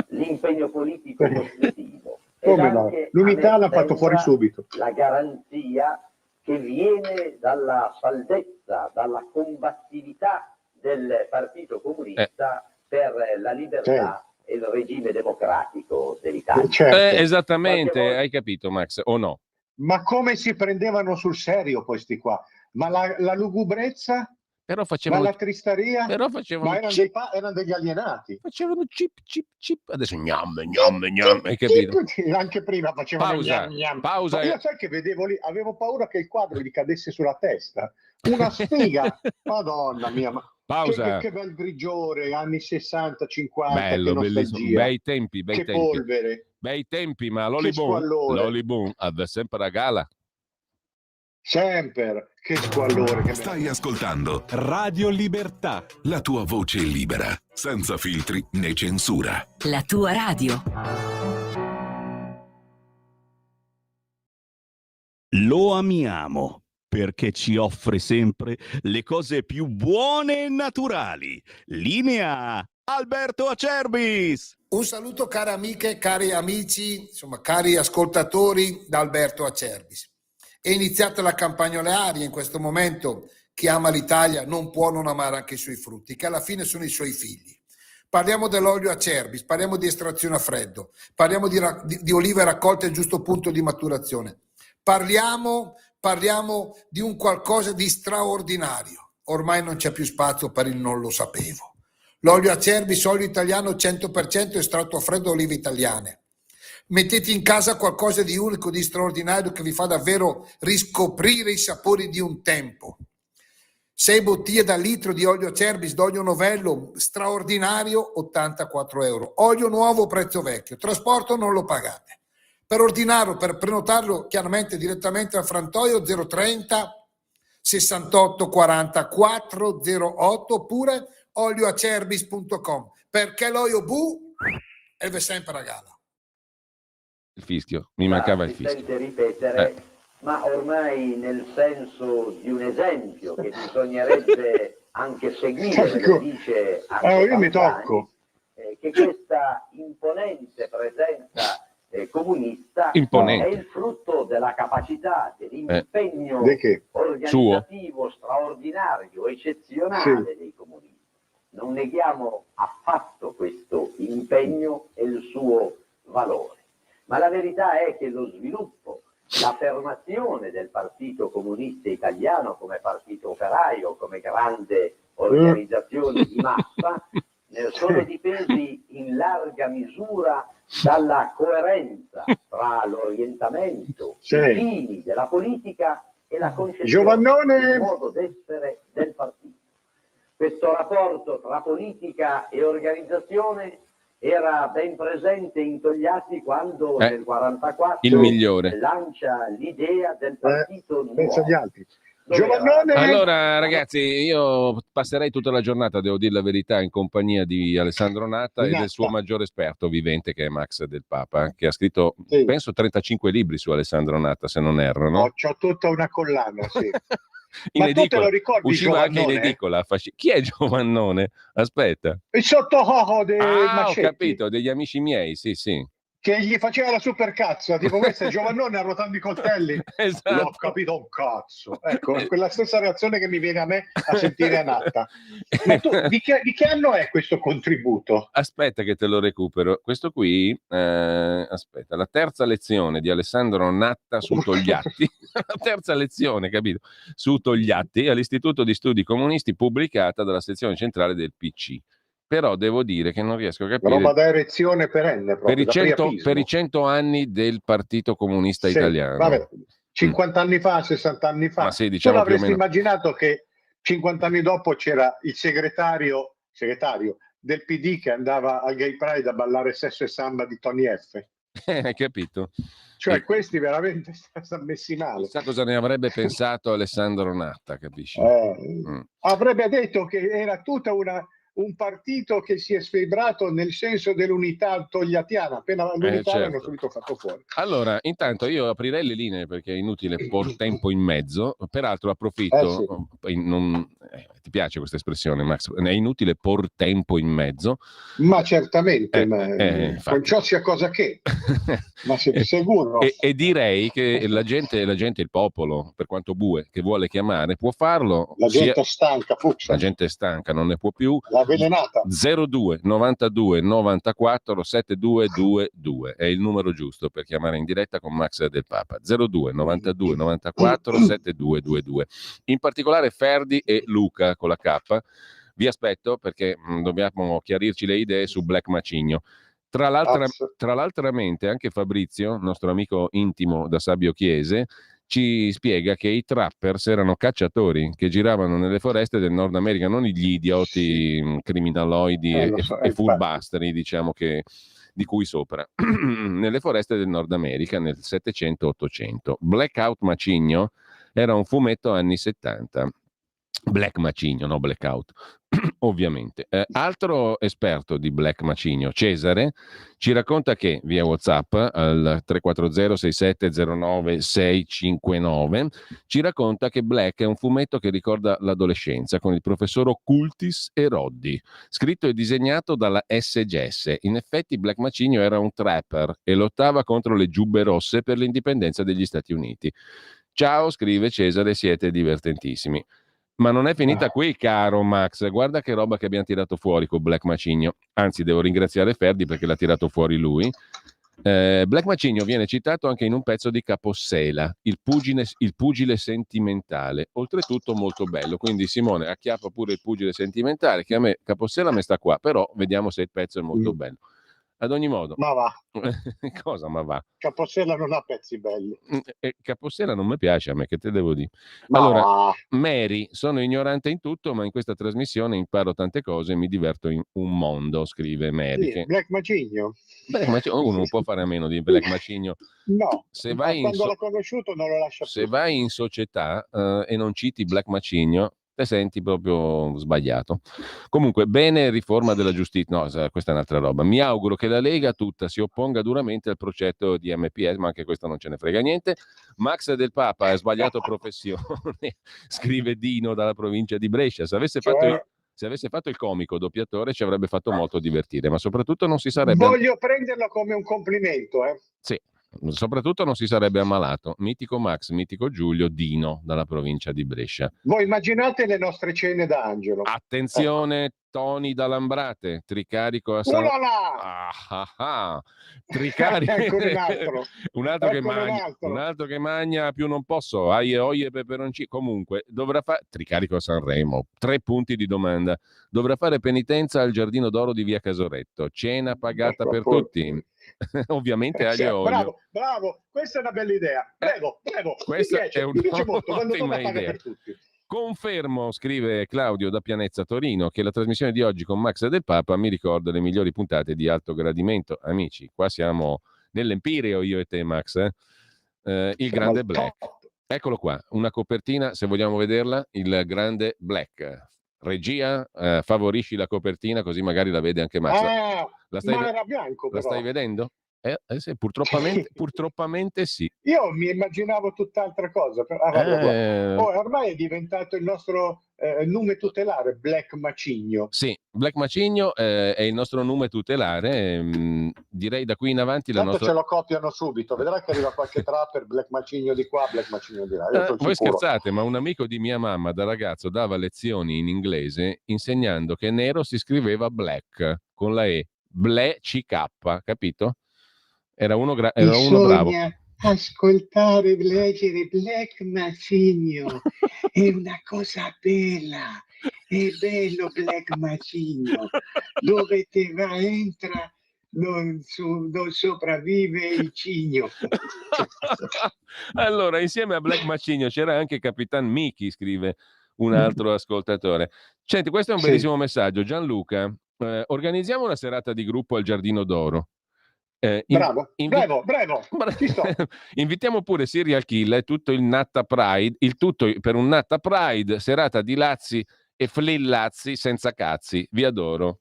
l'impegno politico costruttivo. Come no? L'unità l'ha fatto fuori subito. La garanzia che viene dalla saldezza, dalla combattività del Partito Comunista per la libertà e il regime democratico dell'Italia. Esattamente, hai capito Max, o no? Ma come si prendevano sul serio questi qua? Ma la lugubrezza? Però facevano, ma la tristaria? Però facevano ma erano degli alienati. Facevano chip. Adesso gnam, hai capito? Anche prima facevano gnam. Pausa. Ma io sai che vedevo lì, avevo paura che il quadro gli cadesse sulla testa. Una sfiga. Madonna mia. Pausa. Che bel grigiore, anni 60, 50. Bello, bellissimo. Bei tempi. Polvere. Bei tempi, ma l'Oliboom aveva sempre la gala. Sempre, che squallore. Che Stai ascoltando Radio Libertà. la tua voce libera, senza filtri né censura. La tua radio. Lo amiamo perché ci offre sempre le cose più buone e naturali. Linea Alberto Acerbis. Un saluto cari amiche, cari amici, insomma cari ascoltatori da Alberto Acerbis. È iniziata la campagna olearia, in questo momento chi ama l'Italia non può non amare anche i suoi frutti, che alla fine sono i suoi figli. Parliamo dell'olio Acerbis, parliamo di estrazione a freddo, parliamo di olive raccolte al giusto punto di maturazione. Parliamo di un qualcosa di straordinario. Ormai non c'è più spazio per il non lo sapevo. L'olio Acerbis, olio italiano 100% estratto a freddo olive italiane. Mettete in casa qualcosa di unico, di straordinario che vi fa davvero riscoprire i sapori di un tempo. 6 bottiglie da litro di olio Acerbis d'olio novello straordinario, 84 euro. Olio nuovo, prezzo vecchio. Trasporto non lo pagate. Per ordinarlo, per prenotarlo chiaramente direttamente al frantoio 030 68 44 08 oppure olioacerbis.com, perché l'olio bu e ve sempre regala. Il fischio, mi mancava il Si fischio. sente ripetere, ma ormai nel senso di un esempio che bisognerebbe anche seguire, lo dice Io mi tocco. che questa imponente presenza comunista Imponente. è il frutto della capacità, dell'impegno Di che? organizzativo straordinario, eccezionale dei comunisti. Non neghiamo affatto questo impegno e il suo valore, ma la verità è che lo sviluppo, l'affermazione del Partito Comunista Italiano come partito operaio, come grande organizzazione di massa, ne sono dipesi in larga misura dalla coerenza tra l'orientamento, i fini della politica e la concezione del modo d'essere del partito. Questo rapporto tra politica e organizzazione era ben presente in Togliatti quando nel 1944 il migliore. lancia l'idea del partito nuovo. Pensa agli altri. Giovannone. Allora ragazzi, io passerei tutta la giornata, devo dire la verità, in compagnia di Alessandro Natta e del suo maggiore esperto vivente che è Max Del Papa, che ha scritto penso 35 libri su Alessandro Natta, se non erro, no? C'ho tutta una collana, sì. In Ma tu te lo ricordi usciva anche in Giovannone? edicola. Chi è Giovannone? Aspetta. Il sottococo dei Ho Macetti, capito, degli amici miei, sì, sì. che gli faceva la supercazzo, tipo questo è Giovannone arrotando i coltelli. Esatto. L'ho capito un cazzo. Ecco, quella stessa reazione che mi viene a me a sentire a Natta. Ma tu, di che anno è questo contributo? Aspetta che te lo recupero. Questo qui, aspetta, la terza lezione di Alessandro Natta su Togliatti. La terza lezione, capito? Su Togliatti all'Istituto di Studi Comunisti, pubblicata dalla sezione centrale del PC. Però devo dire che non riesco a capire. Roba da erezione perenne proprio, Per i 100 anni del Partito Comunista Italiano. Vabbè, 50 anni fa, 60 anni fa. Ma sì, diciamo tu più o l'avresti meno. immaginato che 50 anni dopo c'era il segretario del PD che andava al Gay Pride a ballare Sesso e Samba di Tony F. Hai capito? Cioè questi veramente stanno messi male. Chissà cosa ne avrebbe pensato Alessandro Natta, capisci? Avrebbe detto che era tutta un partito che si è sfibrato nel senso dell'unità togliattiana, appena l'unità certo. l'hanno subito fatto fuori. Allora, intanto io aprirei le linee perché è inutile por tempo in mezzo, peraltro approfitto, ti piace questa espressione Max? È inutile por tempo in mezzo. Ma certamente, con ciò sia cosa che, ma siete sicuro? E direi che la gente, il popolo, per quanto bue, che vuole chiamare, può farlo. La gente è stanca, Fuccia. La gente è stanca, non ne può più. La avvelenata. 02 92 94 7222 è il numero giusto per chiamare in diretta con Max Del Papa. 02 92 94 7222. In particolare Ferdi e Luca con la K. Vi aspetto perché dobbiamo chiarirci le idee su Black Macigno. Tra l'altra mente anche Fabrizio, nostro amico intimo da Sabio Chiese, ci spiega che i trappers erano cacciatori che giravano nelle foreste del Nord America, non gli idioti criminaloidi e furbastri, diciamo, che di cui sopra, nelle foreste del Nord America nel 700-800. Blackout Macigno Era un fumetto anni 70. Black Macigno, no Blackout, ovviamente. Altro esperto di Black Macigno, Cesare, ci racconta che via WhatsApp al 340-6709-659 ci racconta che Black è un fumetto che ricorda l'adolescenza con il professor Occultis e Roddy, scritto e disegnato dalla SGS. In effetti Black Macigno era un trapper e lottava contro le giubbe rosse per l'indipendenza degli Stati Uniti. Ciao, scrive Cesare, siete divertentissimi. Ma non è finita qui, caro Max. Guarda che roba che abbiamo tirato fuori con Black Macigno. Anzi, devo ringraziare Ferdi perché l'ha tirato fuori lui. Black Macigno viene citato anche in un pezzo di Capossela, il pugile sentimentale. Oltretutto molto bello. Quindi Simone acchiappa pure il pugile sentimentale, che a me Capossela mi sta qua, però vediamo se il pezzo è molto bello. Ad ogni modo. Ma va. Cosa ma va? Capossela non ha pezzi belli. Capossela non mi piace a me, che te devo dire. Ma allora, va. Mary, sono ignorante in tutto, ma in questa trasmissione imparo tante cose e mi diverto in un mondo, scrive Mary. Sì, Che... Black Macigno. Uno non può fare a meno di Black Macigno. No, se vai quando l'ho conosciuto non lo lascia se più. vai in società e non citi Black Macigno, te senti proprio sbagliato. Comunque, bene riforma della giustizia. No, questa è un'altra roba. Mi auguro che la Lega tutta si opponga duramente al progetto di MPS, ma anche questo non ce ne frega niente. Max Del Papa ha sbagliato professione, scrive Dino dalla provincia di Brescia. Se avesse fatto il comico doppiatore ci avrebbe fatto molto divertire, ma soprattutto non si sarebbe... Voglio prenderlo come un complimento, Sì. Soprattutto non si sarebbe ammalato. Mitico Max, mitico Giulio, Dino dalla provincia di Brescia. Voi immaginate le nostre cene da Angelo. Attenzione, Toni da Lambrate, tricarico a San... Tricarico. un altro che magna più non posso. Aie oie peperoncini. Comunque dovrà fare tricarico a Sanremo. 3 punti di domanda. Dovrà fare penitenza al Giardino d'Oro di via Casoretto. Cena pagata per tutti. Ovviamente aglio e olio. Bravo, questa è una bella idea. Prego. Questa è un'ottima idea. Per tutti. Confermo, scrive Claudio da Pianezza Torino, che la trasmissione di oggi con Max Del Papa mi ricorda le migliori puntate di Alto Gradimento. Amici, qua siamo nell'Empireo io e te, Max. Il grande Black. Eccolo qua, una copertina, se vogliamo vederla, il grande Black. Regia, favorisci la copertina così magari la vede anche Max. Ma era bianco, la stai vedendo? Sì, purtroppamente sì. Io mi immaginavo tutt'altra cosa. Ormai è diventato il nostro nome tutelare, Black Macigno. Sì, Black Macigno è il nostro nome tutelare. Direi da qui in avanti la nostra... ce lo copiano subito. Vedrai che arriva qualche trapper, Black Macigno di qua, Black Macigno di là. Voi scherzate, ma un amico di mia mamma da ragazzo dava lezioni in inglese insegnando che nero si scriveva black con la E. CK, capito? Era uno bravo. Ascoltare, leggere Black Macigno è una cosa bella, è bello Black Macigno, dove te va entra non sopravvive il cigno. Allora, insieme a Black Macigno c'era anche Capitan Miki, scrive un altro ascoltatore. Senti, questo è un bellissimo messaggio. Gianluca, organizziamo una serata di gruppo al Giardino d'Oro. Bravo. Invitiamo pure Serial Killer e tutto il Natta Pride, il tutto per un Natta Pride, serata di lazzi e flillazzi senza cazzi. Vi adoro.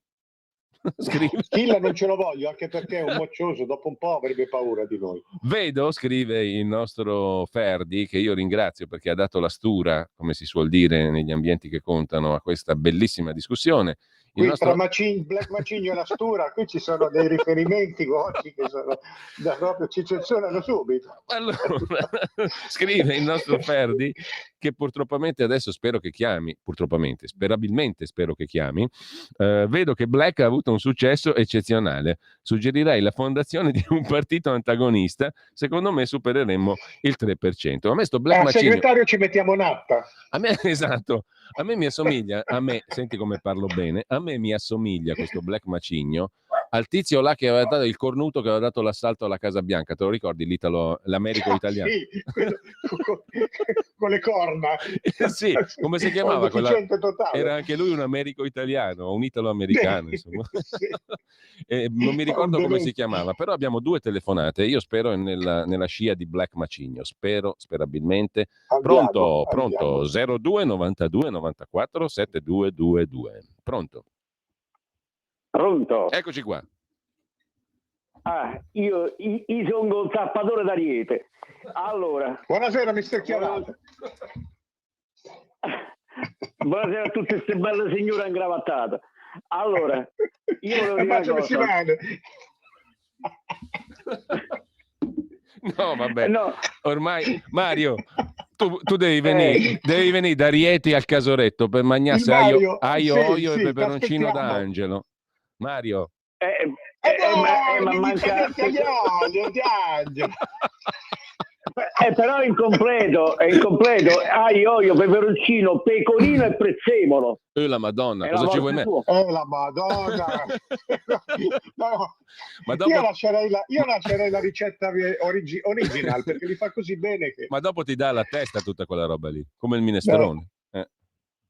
Killa non ce lo voglio, anche perché è un moccioso, dopo un po' avrebbe paura di noi. Vedo, scrive il nostro Ferdi, che io ringrazio perché ha dato la stura, come si suol dire negli ambienti che contano, a questa bellissima discussione. Qui tra Black Macigno e la stura, qui ci sono dei riferimenti gotici che sono proprio ci censsurano subito. Allora, scrive il nostro Ferdi, che purtroppamente adesso spero che chiami, sperabilmente spero che chiami, vedo che Black ha avuto un successo eccezionale. Suggerirei la fondazione di un partito antagonista, secondo me supereremmo il 3%. A me sto Black Macigno... segretario ci mettiamo Natta. A me, esatto, a me mi assomiglia, senti come parlo bene, a me mi assomiglia questo Black Macigno al tizio là che aveva dato il cornuto, che aveva dato l'assalto alla Casa Bianca, te lo ricordi, l'Americo italiano? Sì, con le corna. Sì, come si chiamava quella? Totale. Era anche lui un Americo italiano, un italo-americano, insomma. Non mi ricordo come si chiamava, però abbiamo 2 telefonate, io spero nella scia di Black Macigno, sperabilmente. Pronto, 02 92 94 7222. Pronto? Pronto? Eccoci qua. Io sono un zappatore d'Ariete. Allora. Buonasera, mister Chiarato. Buonasera a tutte queste belle signore ingravattate. Allora, io volevo dire una cosa. No, vabbè. No. Ormai, Mario, tu devi venire da Rieti al Casoretto per mangiarsi aglio, olio e peperoncino da Angelo. Mario. Ma manca... però è incompleto, aglio, olio, peperoncino, pecorino e prezzemolo. La Madonna, cosa ci vuoi mettere? La Madonna. No. Ma dopo... io lascerei la ricetta original, perché li fa così bene che... Ma dopo ti dà la testa tutta quella roba lì, come il minestrone.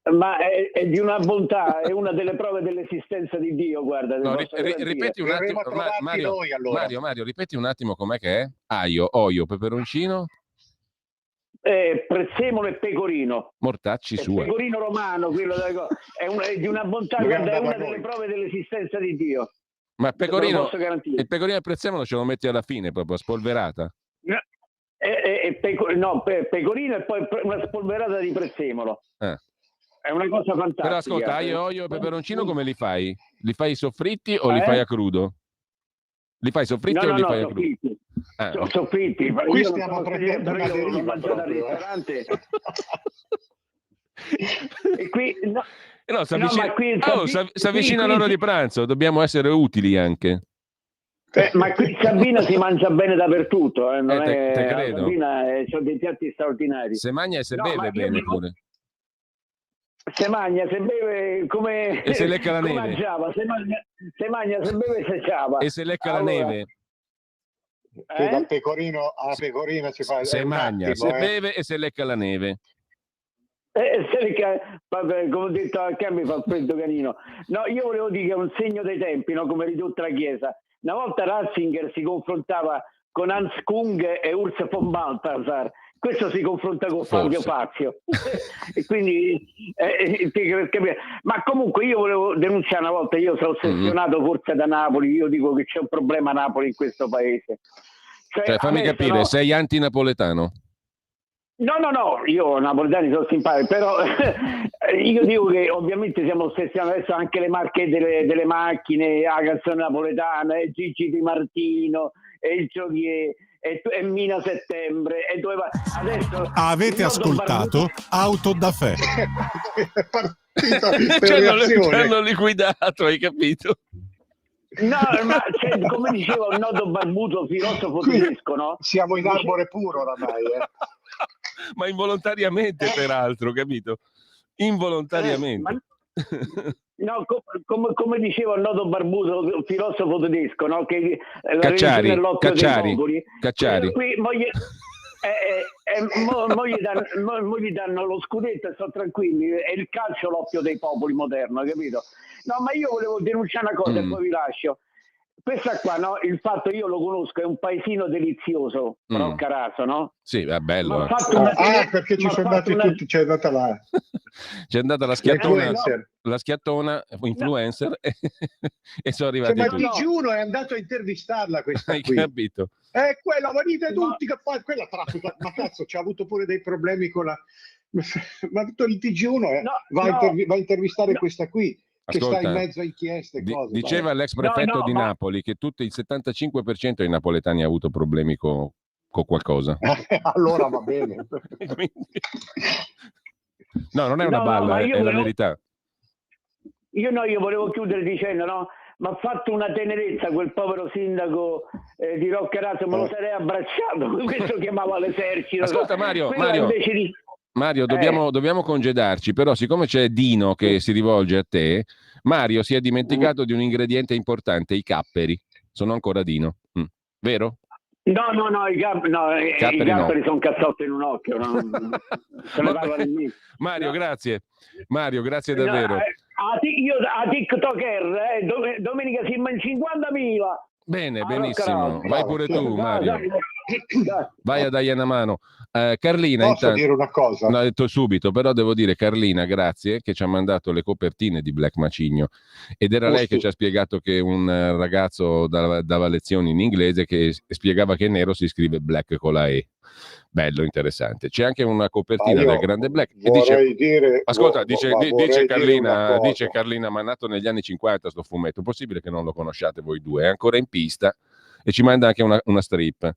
Ma è di una bontà, è una delle prove dell'esistenza di Dio, guarda. No, ripeti un attimo, Mario, ripeti un attimo com'è che è? Aglio, olio, peperoncino? Prezzemolo e pecorino. Mortacci sua. Pecorino romano, quello è di una bontà, guarda, è una delle prove dell'esistenza di Dio. Ma il pecorino e il prezzemolo ce lo metti alla fine, proprio spolverata? Pecorino e poi una spolverata di prezzemolo. È una cosa fantastica. Però ascolta, aglio, olio e peperoncino come li fai? Li fai soffritti o li fai a crudo? Li fai soffritti o li fai a crudo? Soffritti. Qui stiamo prendendo una deriva mangiato al ristorante. E qui si avvicina l'ora di pranzo, dobbiamo essere utili anche. Ma qui Sabina si mangia bene dappertutto, non te credo. Sabina sono dei piatti straordinari. Se mangia e se beve bene pure. Se mangia, se beve come... E se lecca la neve. Mangiava, se mangia, se beve, se ciava. E se lecca la neve. Che dal pecorino alla pecorina si fa... Se mangia, se beve e se lecca la neve. Vabbè, come ho detto, a mi fa freddo canino. No, io volevo dire che è un segno dei tempi, no? Come ridotta la Chiesa. Una volta Ratzinger si confrontava con Hans Kung e Urs von Balthasar. Questo si confronta con Fabio Fazio. E quindi ma comunque io volevo denunciare una volta, io sono ossessionato forse da Napoli, io dico che c'è un problema a Napoli in questo paese. Cioè, fammi capire, sei antinapoletano? No, io napoletani sono simpatici, però io dico che ovviamente siamo ossessionati adesso anche le marche delle macchine, la canzone napoletana, Gigi Di Martino, il Giovier, e Mina Settembre, e dove va adesso. Avete ascoltato Auto da Fè. Ci hanno liquidato, hai capito? No, ma come diceva un noto barbuto filosofo tedesco, no? Siamo in arbore puro oramai, Ma involontariamente, peraltro, capito? Involontariamente. No, come diceva il noto barbuto filosofo tedesco, no? Che la Cacciari, dell'occhio dei popoli. Cacciari. Qui gli danno lo scudetto e sono tranquilli, è il calcio l'occhio dei popoli moderno, capito? No, ma io volevo denunciare una cosa e poi vi lascio. Questa qua, no? Il fatto, io lo conosco, è un paesino delizioso, Roccaraso, no? Sì, è bello. Perché ci sono andati tutti, c'è andata là. C'è andata la schiattona influencer e sono arrivati ma tutti. il TG1 è andato a intervistarla questa Hai qui. capito? Quella, venite tutti che fa quella traffica, ma cazzo, c'ha avuto pure dei problemi con la... Ma tutto il TG1 va a intervistare questa qui. Ascolta, che sta in mezzo a inchieste cose. Diceva l'ex prefetto di Napoli che tutto il 75% dei napoletani ha avuto problemi con qualcosa. Allora va bene. No, non è una balla, è la verità. Io volevo chiudere dicendo, no? Mi ha fatto una tenerezza quel povero sindaco di Roccaraso, me lo sarei abbracciato, questo chiamava l'esercito. Ascolta Mario, dobbiamo congedarci, però siccome c'è Dino che si rivolge a te, Mario si è dimenticato di un ingrediente importante, i capperi. Sono ancora Dino. Vero? No, i capperi sono cazzotti in un occhio. Se ne parla di me. Mario, grazie. Mario, grazie davvero. Io a TikToker, domenica si in 50.000. Bene, benissimo. Vai pure tu, Mario. Vai a dargli una mano. Carlina, Posso intanto... dire una cosa? No, ho detto subito, però devo dire Carlina, grazie, che ci ha mandato le copertine di Black Macigno, ed era lei che ci ha spiegato che un ragazzo dava lezioni in inglese che spiegava che nero si scrive black con la E. Bello, interessante. C'è anche una copertina del grande Black che dice... Ascolta, dice Carlina, ma è nato negli anni 50 sto fumetto, possibile che non lo conosciate voi due, è ancora in pista. E ci manda anche una strip.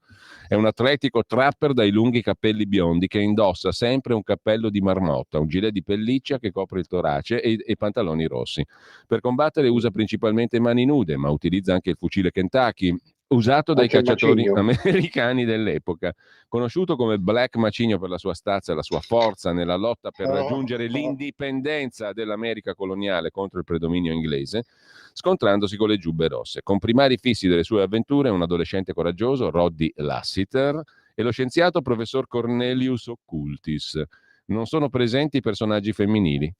È un atletico trapper dai lunghi capelli biondi che indossa sempre un cappello di marmotta, un gilet di pelliccia che copre il torace e pantaloni rossi. Per combattere usa principalmente mani nude, ma utilizza anche il fucile Kentucky, usato dai cacciatori americani dell'epoca. Conosciuto come Black Macigno per la sua stazza e la sua forza nella lotta per raggiungere l'indipendenza dell'America coloniale contro il predominio inglese, scontrandosi con le giubbe rosse. Con primari fissi delle sue avventure, un adolescente coraggioso, Roddy Lassiter, e lo scienziato professor Cornelius Occultis. Non sono presenti personaggi femminili.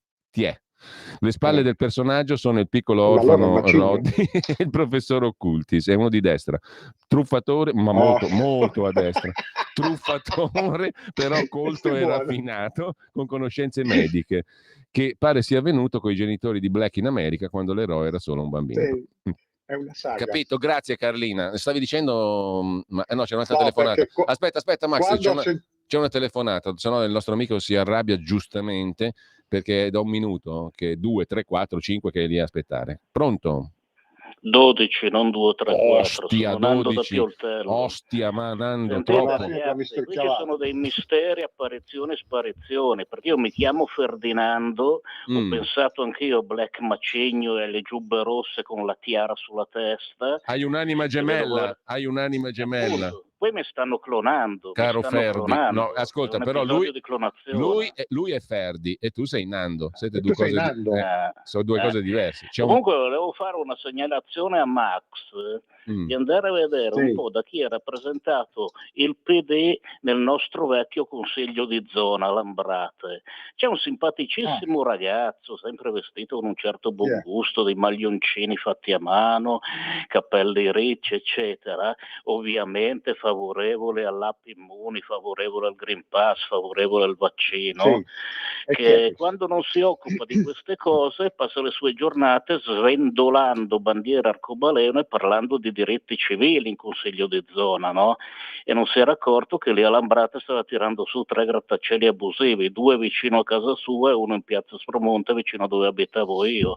Le spalle del personaggio sono il piccolo orfano Roddy e il professor Occultis, è uno di destra, truffatore, ma molto a destra, truffatore però colto e raffinato, con conoscenze mediche, che pare sia avvenuto con i genitori di Black in America quando l'eroe era solo un bambino. È una saga. Capito, grazie Carlina. Stavi dicendo... no, c'è un'altra telefonata. Aspetta Max, c'è una telefonata, se no il nostro amico si arrabbia giustamente, perché è da un minuto, che 2, 3, 4, 5 che è lì a aspettare. Pronto? 12, non 2, 3, 4. Ostia, sono Nando 12. Da Pioltello. Ostia, ma Nando, Sentite, troppo. ragazzi, qui ci sono dei misteri, apparizioni e sparizioni, perché io mi chiamo Ferdinando, ho pensato anch'io a Black Macigno e alle giubbe rosse con la tiara sulla testa. Hai un'anima gemella, Appunto. Poi mi stanno clonando. Caro Ferdi, no, ascolta, però lui è Ferdi e tu sei Nando, siete due cose sono due cose diverse. Comunque volevo fare una segnalazione a Max di andare a vedere un po' da chi è rappresentato il PD nel nostro vecchio consiglio di zona Lambrate. C'è un simpaticissimo ragazzo, sempre vestito con un certo buon gusto, dei maglioncini fatti a mano, cappelli ricci, eccetera, ovviamente favorevole all'app Immuni, favorevole al Green Pass, favorevole al vaccino, che quando non si occupa di queste cose passa le sue giornate svendolando bandiere arcobaleno e parlando di diritti civili in consiglio di zona, no? E non si era accorto che lì a Lambrate stava tirando su 3 grattacieli abusivi, 2 vicino a casa sua e 1 in piazza Spromonte vicino a dove abitavo io.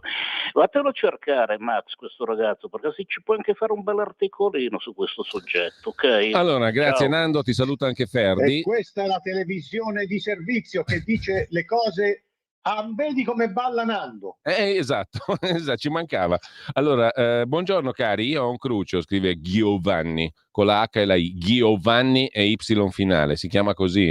Vatelo a cercare, Max, questo ragazzo, perché si ci può anche fare un bel articolino su questo soggetto, ok? Allora, grazie. Ciao. Nando, ti saluta anche Ferdi. E questa è la televisione di servizio che dice le cose. Vedi come balla Nando. Esatto, ci mancava. Allora, buongiorno cari, io ho un crucio, scrive Giovanni, con la H e la I, Giovanni e Y finale, si chiama così,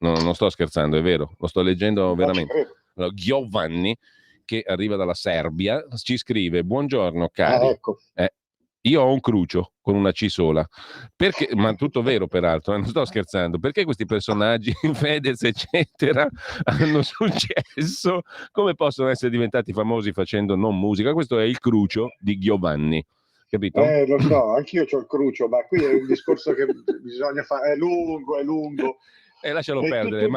non sto scherzando, è vero, lo sto leggendo veramente. Allora, Giovanni, che arriva dalla Serbia, ci scrive, buongiorno cari. Ecco. Io ho un crucio con una C sola, perché, ma tutto vero peraltro, non sto scherzando, perché questi personaggi, Fedez eccetera, hanno successo, come possono essere diventati famosi facendo non musica? Questo è il crucio di Giovanni, capito? Lo so, anch'io c'ho il crucio, ma qui è un discorso che bisogna fare, è lungo. Lascialo perdere,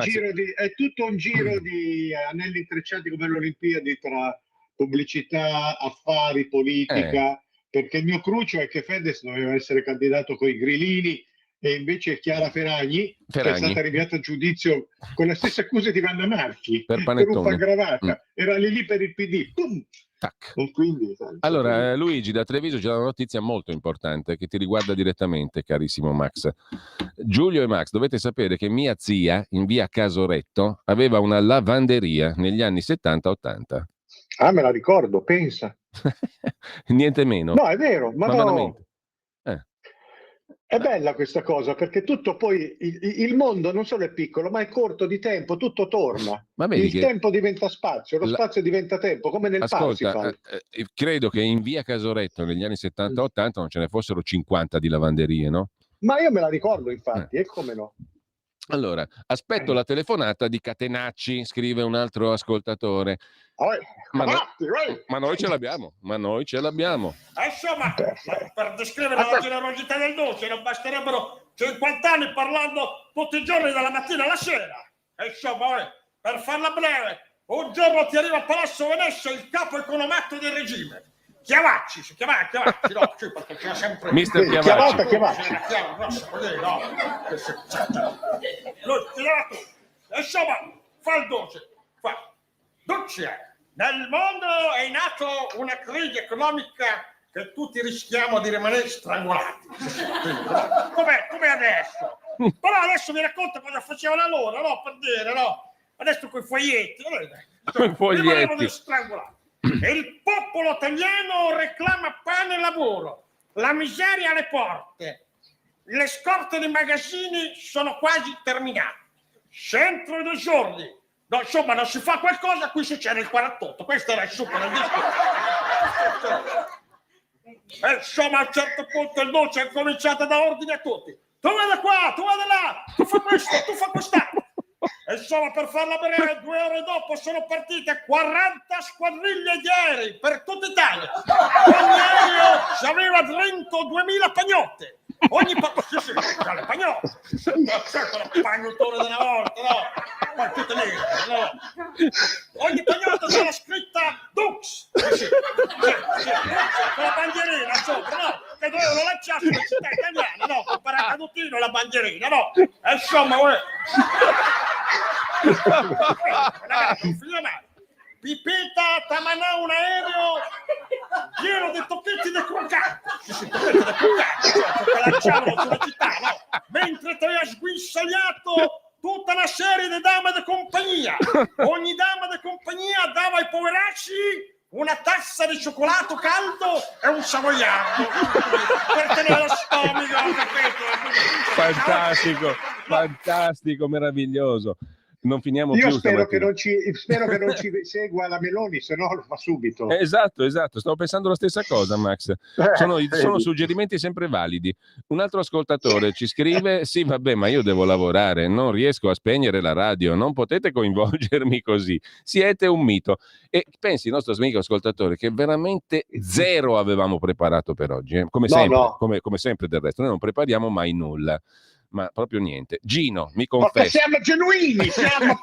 è tutto un giro di anelli intrecciati come le Olimpiadi tra pubblicità, affari, politica. Perché il mio crucio è che Fedez doveva essere candidato con i grillini e invece Chiara Ferragni che è stata rinviata a giudizio con le stesse accuse di Vanna Marchi per truffa aggravata. Era lì per il PD. E quindi, allora, Luigi da Treviso c'è una notizia molto importante che ti riguarda direttamente, carissimo Max. Giulio e Max, dovete sapere che mia zia in via Casoretto aveva una lavanderia negli anni 70-80. Me la ricordo, pensa. Niente meno. No, è vero, ma no. È bella questa cosa, perché tutto poi, il mondo non solo è piccolo, ma è corto di tempo, tutto torna. Ma vedi Il che tempo diventa spazio, lo spazio diventa tempo, come nel ascolta, Parsifal. credo che in via Casoretto negli anni 70-80 non ce ne fossero 50 di lavanderie, no? Ma io me la ricordo, infatti, e come no? Allora, aspetto la telefonata di Catenacci, scrive un altro ascoltatore. Ma noi ce l'abbiamo, Insomma, per descrivere la generosità del Duce non basterebbero 50 anni parlando tutti i giorni dalla mattina alla sera. Insomma, per farla breve, un giorno ti arriva a Palazzo Venezia il capo economato del regime. Chiavacci, no, sì, perché c'era sempre... Mister Chiavacci. Insomma, fa il Duce. Duce, nel mondo è in atto una crisi economica che tutti rischiamo di rimanere strangolati. Come adesso. Però adesso mi racconta cosa facevano allora, no? Per dire, no? Adesso con i foglietti. Rimanevano strangolati. E il popolo italiano reclama pane e lavoro, la miseria alle porte, le scorte dei magazzini sono quasi terminate. Se entro 2 giorni, no, insomma, non si fa qualcosa, qui succede il 48. Questo era il succo del discorso. Insomma, a un certo punto il Duce ha cominciato a dare ordine a tutti. Tu vai da qua, tu vai da là, tu fa questo, tu fa quest'altro. Insomma, per farla breve, 2 ore dopo sono partite 40 squadriglie di aerei per tutta Italia. Ogni aereo ci aveva dentro 2000 pagnotte. Ogni le pagnotte. Certo, la pagnotone della volta, no? Poi tutte nere, no? Ogni pagnotta c'era scritta Dux. Sì, con la bandierina sopra, no? Che dovevano lanciare sulle città italiane, no? Con paracadutino la bandierina, no? E insomma, ragazzi, Pipita Tamanà un aereo pieno di tocchetti di crocante, che lanciavano sulla città, no? Mentre ti aveva sguinzagliato tutta una serie di dame di compagnia. Ogni dama di compagnia dava ai poveracci una tazza di cioccolato caldo e un savoiardo per tenere lo stomaco. Fantastico, meraviglioso. Non finiamo Io più spero che non ci segua la Meloni, se no lo fa subito. Esatto, stavo pensando la stessa cosa, Max. Sono suggerimenti sempre validi. Un altro ascoltatore ci scrive: sì, vabbè, ma io devo lavorare, non riesco a spegnere la radio, non potete coinvolgermi così, siete un mito. E pensi, il nostro amico ascoltatore, che veramente zero avevamo preparato per oggi, come sempre, no. Come sempre del resto, noi non prepariamo mai nulla. Ma proprio niente. Gino, mi confesso. Ma siamo genuini, siamo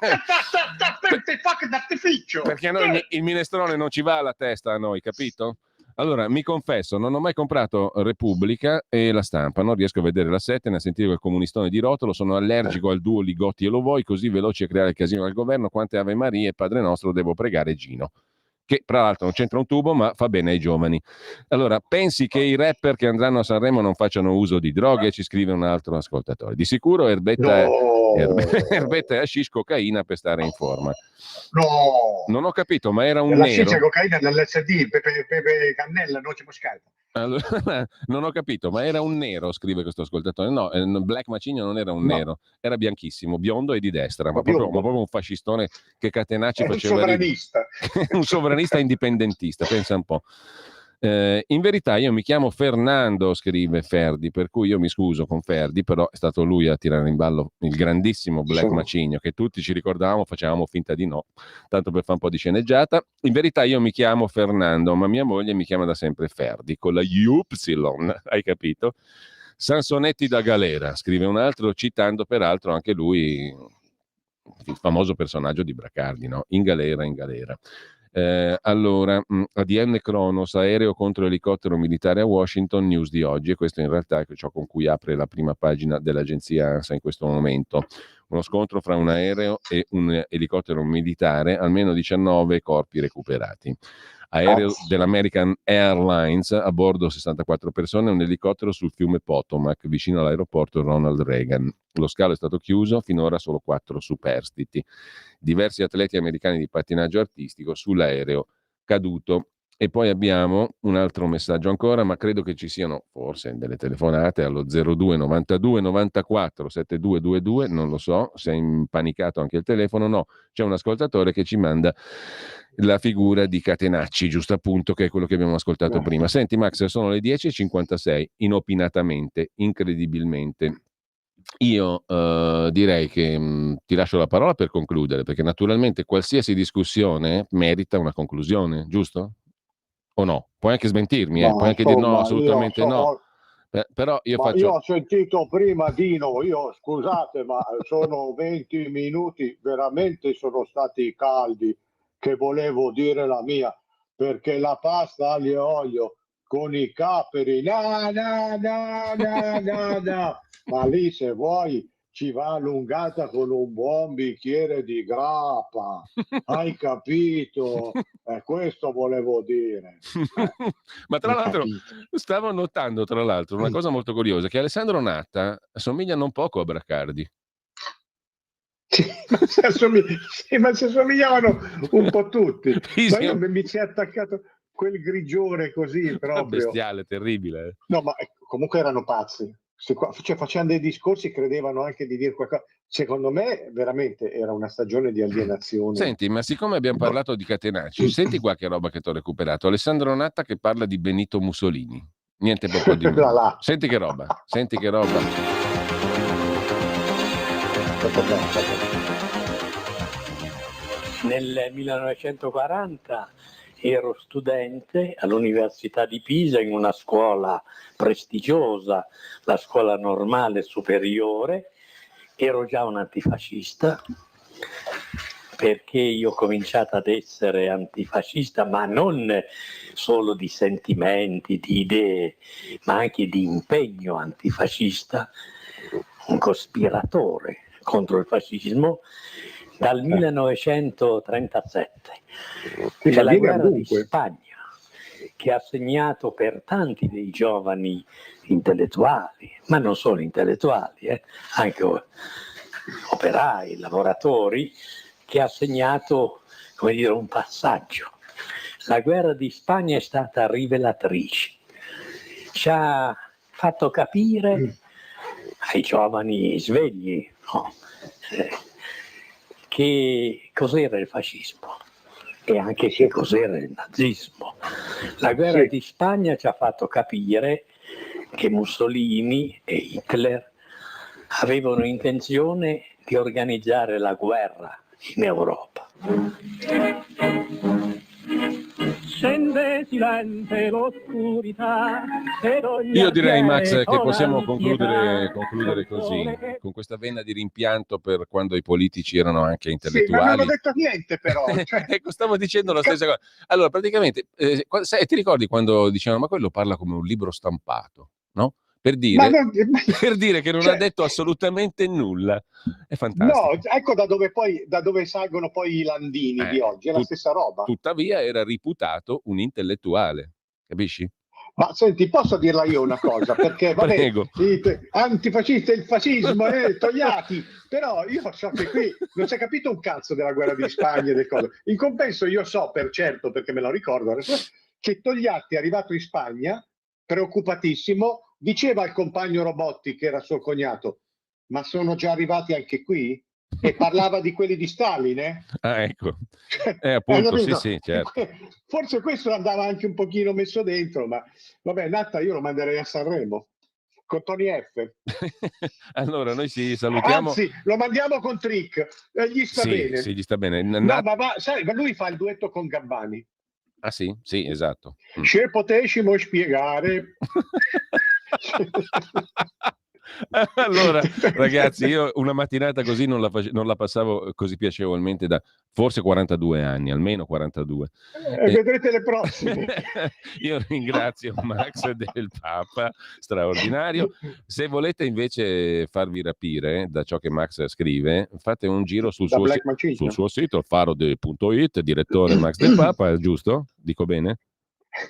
fuochi d'artificio. Perché a noi il minestrone non ci va alla testa a noi, capito? Allora, mi confesso, non ho mai comprato Repubblica e La Stampa, non riesco a vedere la 7 né a sentire quel comunistone di rotolo, sono allergico al duo Li Gotti e Lo Vuoi, così veloci a creare il casino al governo, quante Ave Maria e Padre Nostro devo pregare Gino. Che tra l'altro non c'entra un tubo, ma fa bene ai giovani. Allora, pensi che i rapper che andranno a Sanremo non facciano uso di droghe? Ci scrive un altro ascoltatore. Di sicuro erbetta e hashish, cocaina per stare in forma. No, non ho capito, ma era un la nero. La cocaina dell'LSD, pepe cannella, noce moscata. Allora, non ho capito, ma era un nero, scrive questo ascoltatore. No, Black Macigno non era un nero, era bianchissimo, biondo e di destra, ma proprio un fascistone che Catenacci faceva. Un sovranista. Un sovranista indipendentista, pensa un po'. In verità io mi chiamo Fernando, scrive Ferdi, per cui io mi scuso con Ferdi, però è stato lui a tirare in ballo il grandissimo Black Macigno, che tutti ci ricordavamo, facevamo finta di no, tanto per fare un po' di sceneggiata. In verità io mi chiamo Fernando, ma mia moglie mi chiama da sempre Ferdi, con la Y, hai capito? Sansonetti da galera, scrive un altro, citando peraltro anche lui il famoso personaggio di Bracardi, no? In galera. Allora, ADN Kronos, aereo contro elicottero militare a Washington, news di oggi, e questo in realtà è ciò con cui apre la prima pagina dell'agenzia ANSA in questo momento. Uno scontro fra un aereo e un elicottero militare, almeno 19 corpi recuperati. Aereo dell'American Airlines, a bordo 64 persone, un elicottero sul fiume Potomac, vicino all'aeroporto Ronald Reagan. Lo scalo è stato chiuso, finora solo 4 superstiti. Diversi atleti americani di pattinaggio artistico sull'aereo caduto. E poi abbiamo un altro messaggio ancora, ma credo che ci siano forse delle telefonate allo 02 92 94 7222, non lo so, se è impanicato anche il telefono, no, c'è un ascoltatore che ci manda la figura di Catenacci, giusto appunto, che è quello che abbiamo ascoltato prima. Senti Max, sono le 10:56, inopinatamente, incredibilmente. Io direi che ti lascio la parola per concludere, perché naturalmente qualsiasi discussione merita una conclusione, giusto? O no? Puoi anche smentirmi, Ma puoi anche dire no, insomma, assolutamente no. Però io io faccio... ho sentito prima Dino, scusate, ma sono 20 minuti, veramente sono stati caldi, che volevo dire la mia, perché la pasta aglio e olio con i caperi, ma lì se vuoi ci va allungata con un buon bicchiere di grappa, hai capito? Questo volevo dire. Ma tra l'altro stavo notando una cosa molto curiosa, che Alessandro Natta assomiglia non poco a Bracardi. Ma si assomigliavano un po' tutti. Ma io mi si è attaccato quel grigiore così proprio. Bestiale, terribile. No, ma comunque erano pazzi. Cioè, facevano dei discorsi, credevano anche di dire qualcosa. Secondo me veramente era una stagione di alienazione. Senti, ma siccome abbiamo parlato di Catenacci, senti qualche roba che ti ho recuperato. Alessandro Natta che parla di Benito Mussolini. Niente proprio di meno. Senti che roba. Nel 1940 ero studente all'Università di Pisa in una scuola prestigiosa, la scuola normale superiore. Ero già un antifascista, perché io ho cominciato ad essere antifascista, ma non solo di sentimenti, di idee, ma anche di impegno antifascista, un cospiratore contro il fascismo dal 1937. C'è la guerra di Spagna che ha segnato per tanti dei giovani intellettuali, ma non solo intellettuali, anche operai, lavoratori, che ha segnato, come dire, un passaggio. La guerra di Spagna è stata rivelatrice, ci ha fatto capire ai giovani svegli, che cos'era il fascismo e anche che cos'era il nazismo. La guerra di Spagna ci ha fatto capire che Mussolini e Hitler avevano intenzione di organizzare la guerra in Europa. Scende silente l'oscurità. Io direi, Max, che possiamo concludere così, con questa vena di rimpianto per quando i politici erano anche intellettuali. Sì, ma non ho detto niente però. Ecco, stavo dicendo la stessa cosa. Allora, praticamente, ti ricordi quando dicevano ma quello parla come un libro stampato, no? Per dire che non ha detto assolutamente nulla. È fantastico. No, ecco da dove salgono poi i Landini di oggi, è la stessa roba. Tuttavia era reputato un intellettuale, capisci? Ma senti, posso dirla io una cosa? Perché vabbè, antifascista il fascismo, Togliatti, però io so che qui non si è capito un cazzo della guerra di Spagna e del coso. In compenso io so per certo, perché me lo ricordo, che Togliatti è arrivato in Spagna preoccupatissimo, diceva al compagno Robotti, che era suo cognato, ma sono già arrivati anche qui? E parlava di quelli di Stalin, Ah, ecco. Appunto, sì, certo. Forse questo andava anche un pochino messo dentro, ma vabbè, Natta io lo manderei a Sanremo con Tony F. Allora, noi ci salutiamo. Anzi, lo mandiamo con Trick, gli sta bene. Sì, gli sta bene. No, ma lui fa il duetto con Gabbani. Ah sì? Sì, esatto. Se potessimo spiegare... Allora, ragazzi, io una mattinata così non la passavo così piacevolmente da forse 42 anni, almeno 42. Vedrete le prossime. Io ringrazio Max del Papa, straordinario. Se volete invece farvi rapire da ciò che Max scrive, fate un giro sul suo sito, farode.it, direttore Max del Papa, giusto? Dico bene?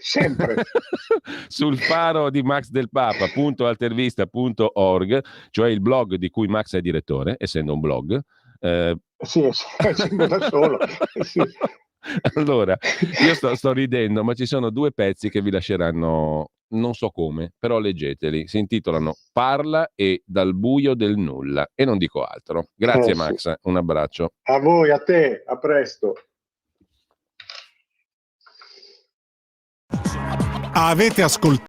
Sempre sul faro di Max del Papa .altervista.org, cioè il blog di cui Max è direttore, essendo un blog. Sì, da solo. Sì. Allora, io sto ridendo, ma ci sono due pezzi che vi lasceranno, non so come, però leggeteli. Si intitolano Parla e Dal buio del nulla. E non dico altro. Grazie Max, un abbraccio. A voi, a te, a presto. Avete ascoltato